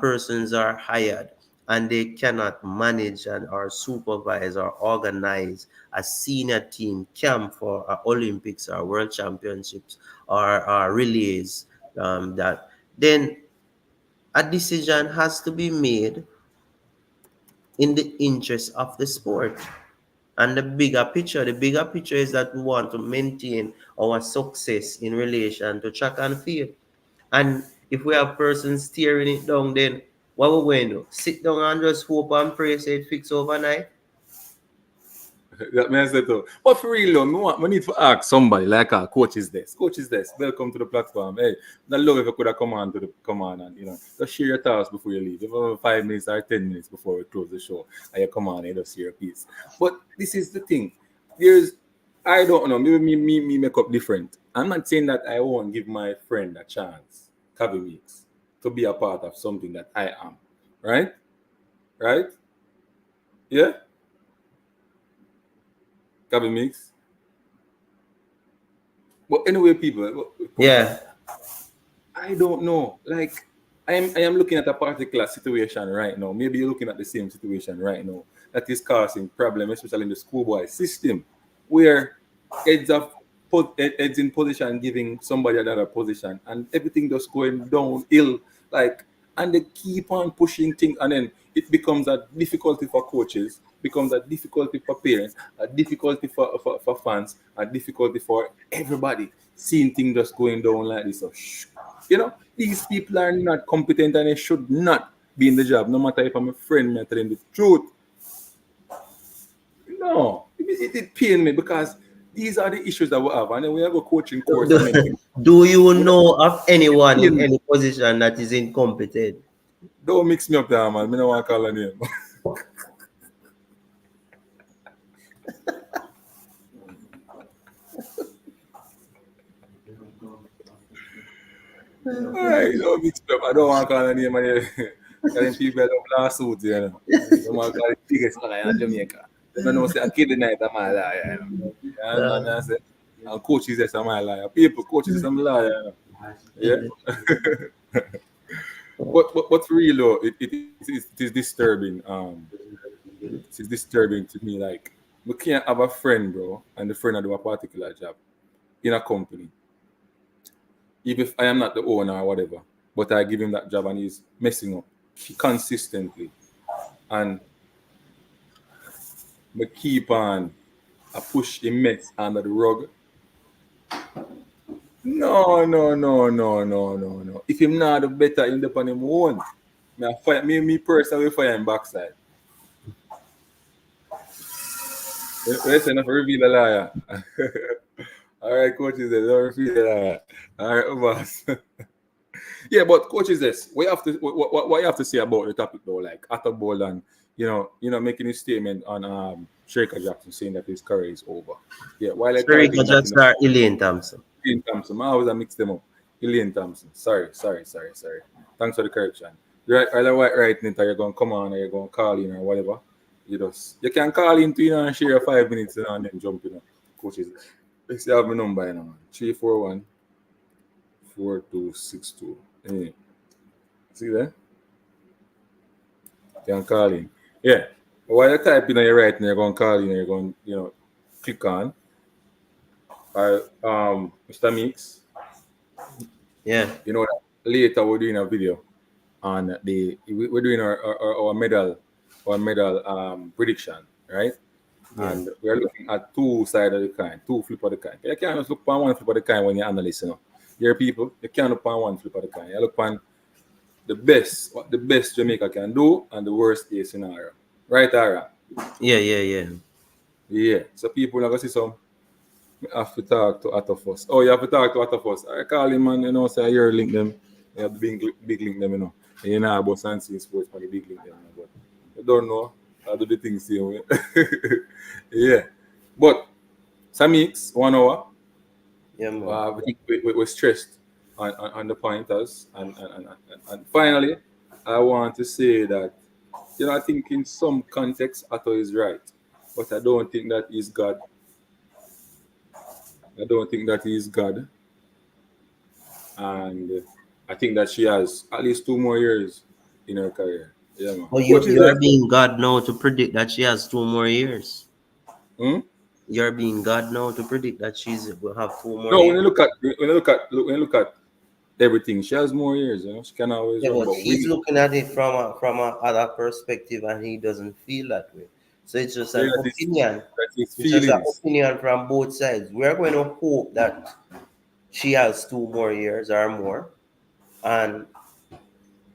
Speaker 2: persons are hired and they cannot manage and or supervise or organize a senior team camp for Olympics or World Championships or relays, that then a decision has to be made in the interest of the sport. And the bigger picture is that we want to maintain our success in relation to track and field. And if we have persons steering it down, then what we're going to do? Sit down and just hope and pray say it fix overnight?
Speaker 1: That means that too. But for real, we need to ask somebody like our coach is this. Coach is this. Welcome to the platform. Hey, I love if you could have come on and just share your thoughts before you leave. If you have 5 minutes or 10 minutes before we close the show, and you come on and just share your piece. But this is the thing. I don't know. Maybe me make up different. I'm not saying that I won't give my friend a chance, Kavi Weeks, to be a part of something that I am. Right? Right? Yeah? Kavi Mix. But anyway, people,
Speaker 2: Yeah.
Speaker 1: I don't know. Like, I am looking at a particular situation right now. Maybe you're looking at the same situation right now that is causing problem, especially in the schoolboy system, where heads in position giving somebody another position, and everything just going downhill. Like, and they keep on pushing things, and then it becomes a difficulty for coaches, becomes a difficulty for parents, a difficulty for fans, a difficulty for everybody seeing things just going down like this. So, these people are not competent and they should not be in the job. No matter if I'm a friend, I'm telling the truth. No, it pain me because these are the issues that we have. And then we have a coaching course. And then
Speaker 2: Do you know of anyone in
Speaker 1: pain me.
Speaker 2: any position that is incompetent?
Speaker 1: Don't mix me up there, man. I don't want to call her name. Alright, don't mix me up. I don't want to call her name. Because people have lawsuits, Don't want to call it biggest liar in Jamaica. They don't know say a kid tonight I'm a liar, And I say, and coaches is my liar. People, coaches is some liar, Yeah. But for real though, it is disturbing. It is disturbing to me. Like, we can't have a friend, bro, and the friend do a particular job in a company. Even if I am not the owner or whatever, but I give him that job and he's messing up consistently. And we keep on a push a mess under the rug. No. If him not the better, he'll depend on him own. Me personally fire him backside. Listen, enough reveal a liar. All right, coaches, don't reveal a liar. All right, boss. Yeah, but coaches, this what you have to say about the topic though, like Attleball and making his statement on Shaker Jackson saying that his career is over. Yeah, while I
Speaker 2: Sharika
Speaker 1: typing that
Speaker 2: Jackson or Elaine Thompson?
Speaker 1: Elaine Thompson, I always mix them up. Elaine Thompson. Sorry. Thanks for the correction. You're right, either writing it or you're going to come on or you're going to call in or whatever. You can call in to and share your 5 minutes and then jump in. Coaches. Let's have my number now, man. 341 4262. Hey. See there? You can call in. Yeah. While you're typing and you're writing, you're going to call in and you're going to, click on. Mr. Meeks.
Speaker 2: Yeah.
Speaker 1: Later we're doing a video on we're doing our medal prediction, right?
Speaker 2: Yeah.
Speaker 1: And we are looking at two sides of the coin, two flip of the coin. You can't just look on one flip of the coin when you analyze, you know. Your people, you can't look on one flip of the coin. You look on the best, what the best Jamaica can do, and the worst case scenario. Right, Ara?
Speaker 2: Yeah, yeah, yeah.
Speaker 1: Yeah. So people are going to see some. I have to talk to Atofos. Oh, you have to talk to Atofos. I call him, man, you know, say you're link them. You have the big link them, you know. And you know about Sansi Sports for the big link them, you know, but I don't know. I do the things same way. Yeah. But Samix, 1 hour.
Speaker 2: Yeah, man.
Speaker 1: We're stressed on the pointers. And finally, I want to say that, you know, I think in some context, Atto is right. But I don't think that he's God. I don't think that he's God. And I think that she has at least 2 more years in her career. Yeah, man.
Speaker 2: But
Speaker 1: Coach is
Speaker 2: you
Speaker 1: there.
Speaker 2: are being God now to predict that she has 2 more years.
Speaker 1: Hmm?
Speaker 2: You're being God now to predict that she's will have two more
Speaker 1: No, when
Speaker 2: years.
Speaker 1: you look at everything, she has more years. You know, she can always
Speaker 2: Yeah,
Speaker 1: run.
Speaker 2: but
Speaker 1: But
Speaker 2: he's
Speaker 1: we,
Speaker 2: looking at it from a other perspective, and he doesn't feel that way. So it's just
Speaker 1: yeah,
Speaker 2: an opinion.
Speaker 1: that is
Speaker 2: It's just an
Speaker 1: feelings.
Speaker 2: opinion from both sides. We're going to hope that she has 2 more years or more, and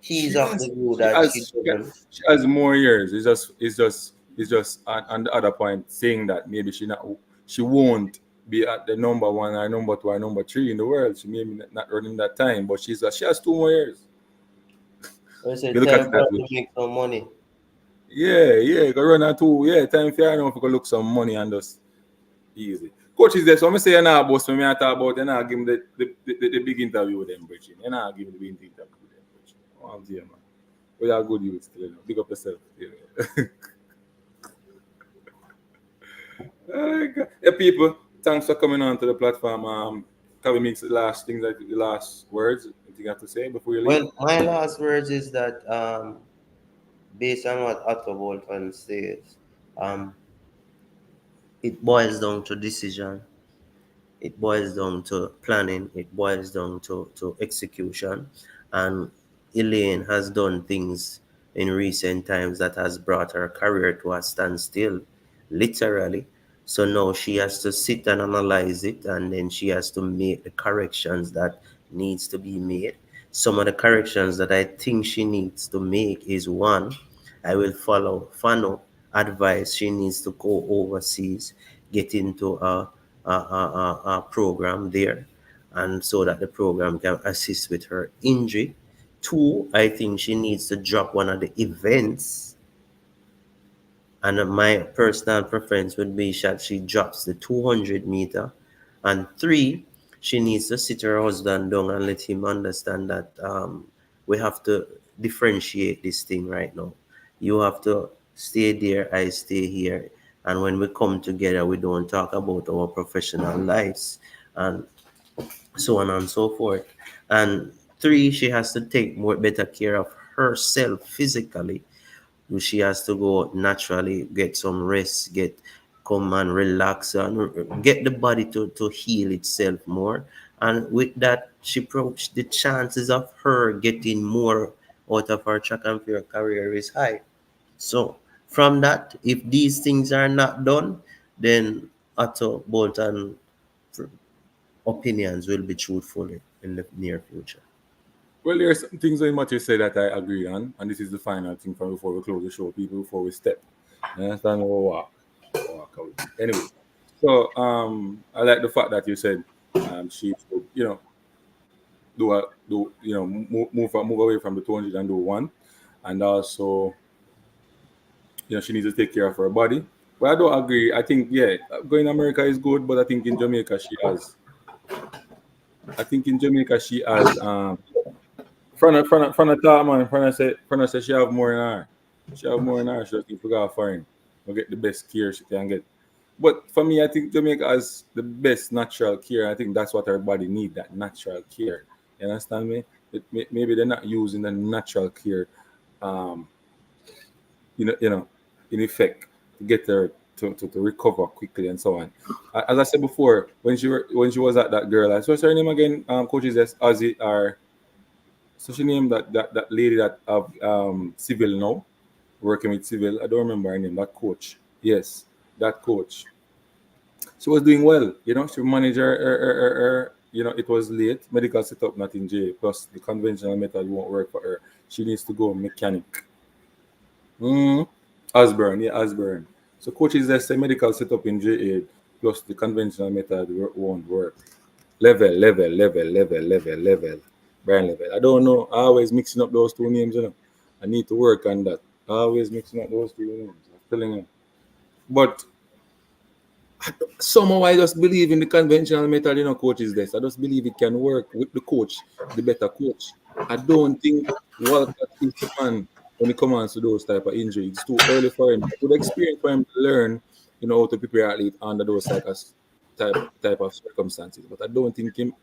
Speaker 2: he's
Speaker 1: She
Speaker 2: of the
Speaker 1: has,
Speaker 2: view that she doesn't.
Speaker 1: she has more years. It's just on the other point saying that maybe she won't be at the number one or number two or number three in the world. She may be not running that time, but she has 2 more years.
Speaker 2: I say
Speaker 1: You look at
Speaker 2: time
Speaker 1: it
Speaker 2: for
Speaker 1: that
Speaker 2: her
Speaker 1: way.
Speaker 2: to make some money.
Speaker 1: Yeah, yeah, go run at two. Yeah, time for you know if you go look some money and just easy. Coach is there, so I'm say you know boss me I talk about you know give him the big interview with them, Bridget. You know give him the big interview with them, Bridget. Oh, I'm there, man. We are good youth still, you know. Big up yourself. Yeah. Yeah, people, thanks for coming on to the platform. Can we make the last things like the last words that you have to say before you leave?
Speaker 2: Well, my last words is that based on what Otto Bolton says, um, it boils down to decision. It boils down to planning. It boils down to execution. And Elaine has done things in recent times that has brought her career to a standstill, literally. So now she has to sit and analyze it, and then she has to make the corrections that needs to be made. Some of the corrections that I think she needs to make is one, I will follow Fano advice. She needs to go overseas, get into a program there, and so that the program can assist with her injury. Two, I think she needs to drop one of the events, and my personal preference would be that she drops the 200 meter. And three, she needs to sit her husband down and let him understand that we have to differentiate this thing right now. You have to stay there, I stay here. And when we come together, we don't talk about our professional lives and so on and so forth. And three, she has to take more better care of herself physically. She has to go naturally, get some rest, get come and relax and get the body to heal itself more. And with that, the chances of her getting more out of her track and field career is high. So from that, if these things are not done, then Otto Bolton opinions will be truthful in the near future.
Speaker 1: Well, there are some things in what you said that I agree on, and this is the final thing from before we close the show, people, before we step. You understand? We'll walk out. Anyway, so I like the fact that you said she should, you know, move away from the 200 and do one, and also, you know, she needs to take care of her body. But I don't agree. I think yeah, going to America is good, but I think in Jamaica she has. I think in Jamaica she has front of top man, front of say she have more in her. She have more in her, she just need to go foreign. Go get the best care she can get. But for me, I think Jamaica has the best natural care. I think that's what our body need, that natural care. You understand me? Maybe they're not using the natural care, um, you know, in effect to get her to recover quickly and so on. As I said before, when she was at that girl, what's her name again? Coaches as Ozzy or so she named that lady that of civil now, working with civil. I don't remember her name. That coach. Yes. that coach. She was doing well, she managed her, it was late. Medical setup not in jail. Plus, the conventional method won't work for her. She needs to go mechanic. Osborne. So coaches that say medical setup in JA plus the conventional method won't work. Level. Brian level. I don't know. I always mixing up those two names, I need to work on that. Always mixing up those two names. I'm telling you. But somehow I just believe in the conventional method, coach is this. I just believe it can work with the coach, the better coach. I don't think Walcott is the man when it comes to those type of injuries. It's too early for him. Good experience for him to learn, how to prepare athlete under those type of circumstances. But I don't think him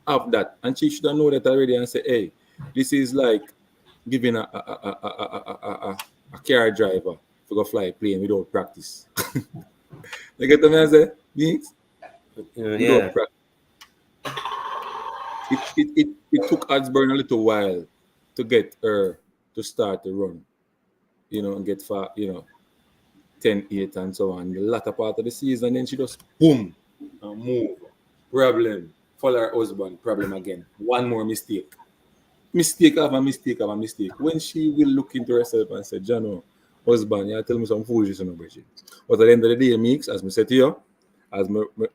Speaker 1: have that. And she should know that already and say, hey, this is like giving a car driver to go fly a plane without practice. You get what I say? Means?
Speaker 2: Yeah.
Speaker 1: It took Osborne a little while to get her to start to run, and get far, 10-8 and so on. The latter part of the season, then she just boom and move. Problem. Follow her husband. Problem again. One more mistake. Mistake of a mistake. When she will look into herself and say, Jano, husband, you tell me some foolishness, Bridget. But at the end of the day, Meeks, as I said to you, as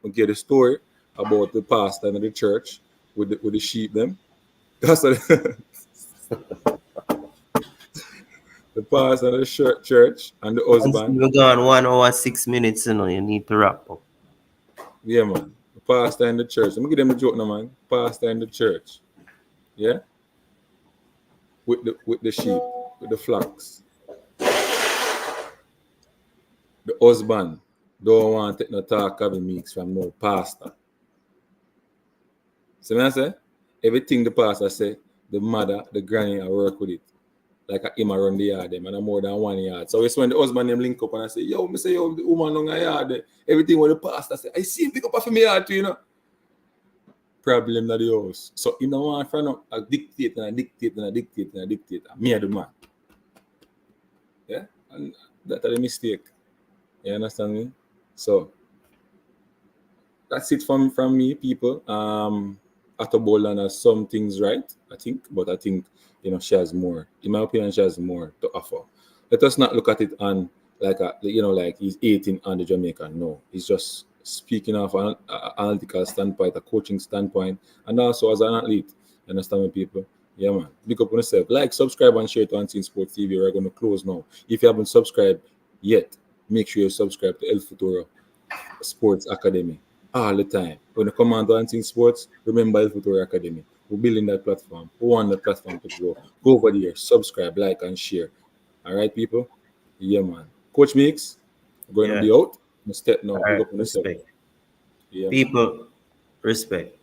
Speaker 1: I get a story about the pastor in the church with the sheep them. That's what the pastor in the church and the husband.
Speaker 2: We're gone 1 hour 6 minutes, you need to wrap up.
Speaker 1: Yeah, man. The pastor in the church. Let me give them the joke now, man. Pastor in the church. Yeah? With the sheep, with the flocks. The husband don't want to take no talk of Meeks from no pastor. See what I say? Everything the pastor say, the mother, the granny, I work with it. Like him around the yard, them, and I'm more than 1 yard. So it's when the husband them link up and I say, yo, the woman on the yard, everything what the pastor say, I see him pick up off my yard too, Problem at the house. So you know want from a dictate. Me are the man. Yeah? And that's the mistake. You understand me? So that's it from me, people. Otto Bolan has some things right, I think, but I think she has more. In my opinion, she has more to offer. Let us not look at it on like he's 18 on the Jamaican. No, he's just speaking of an analytical standpoint, a coaching standpoint, and also as an athlete. You understand me, people? Yeah, man. Pick up on yourself. Like, subscribe, and share to Unseen Sports TV. We're going to close now. If you haven't subscribed yet, make sure you subscribe to El Futuro Sports Academy all the time. When you come on to Unseen Sports, remember El Futuro Academy. We're building that platform. We want the platform to grow. Go over there, subscribe, like, and share. All right, people? Yeah, man. Coach Meeks, we're going to be out. Step now.
Speaker 2: All right, respect.
Speaker 1: Yeah.
Speaker 2: People, respect.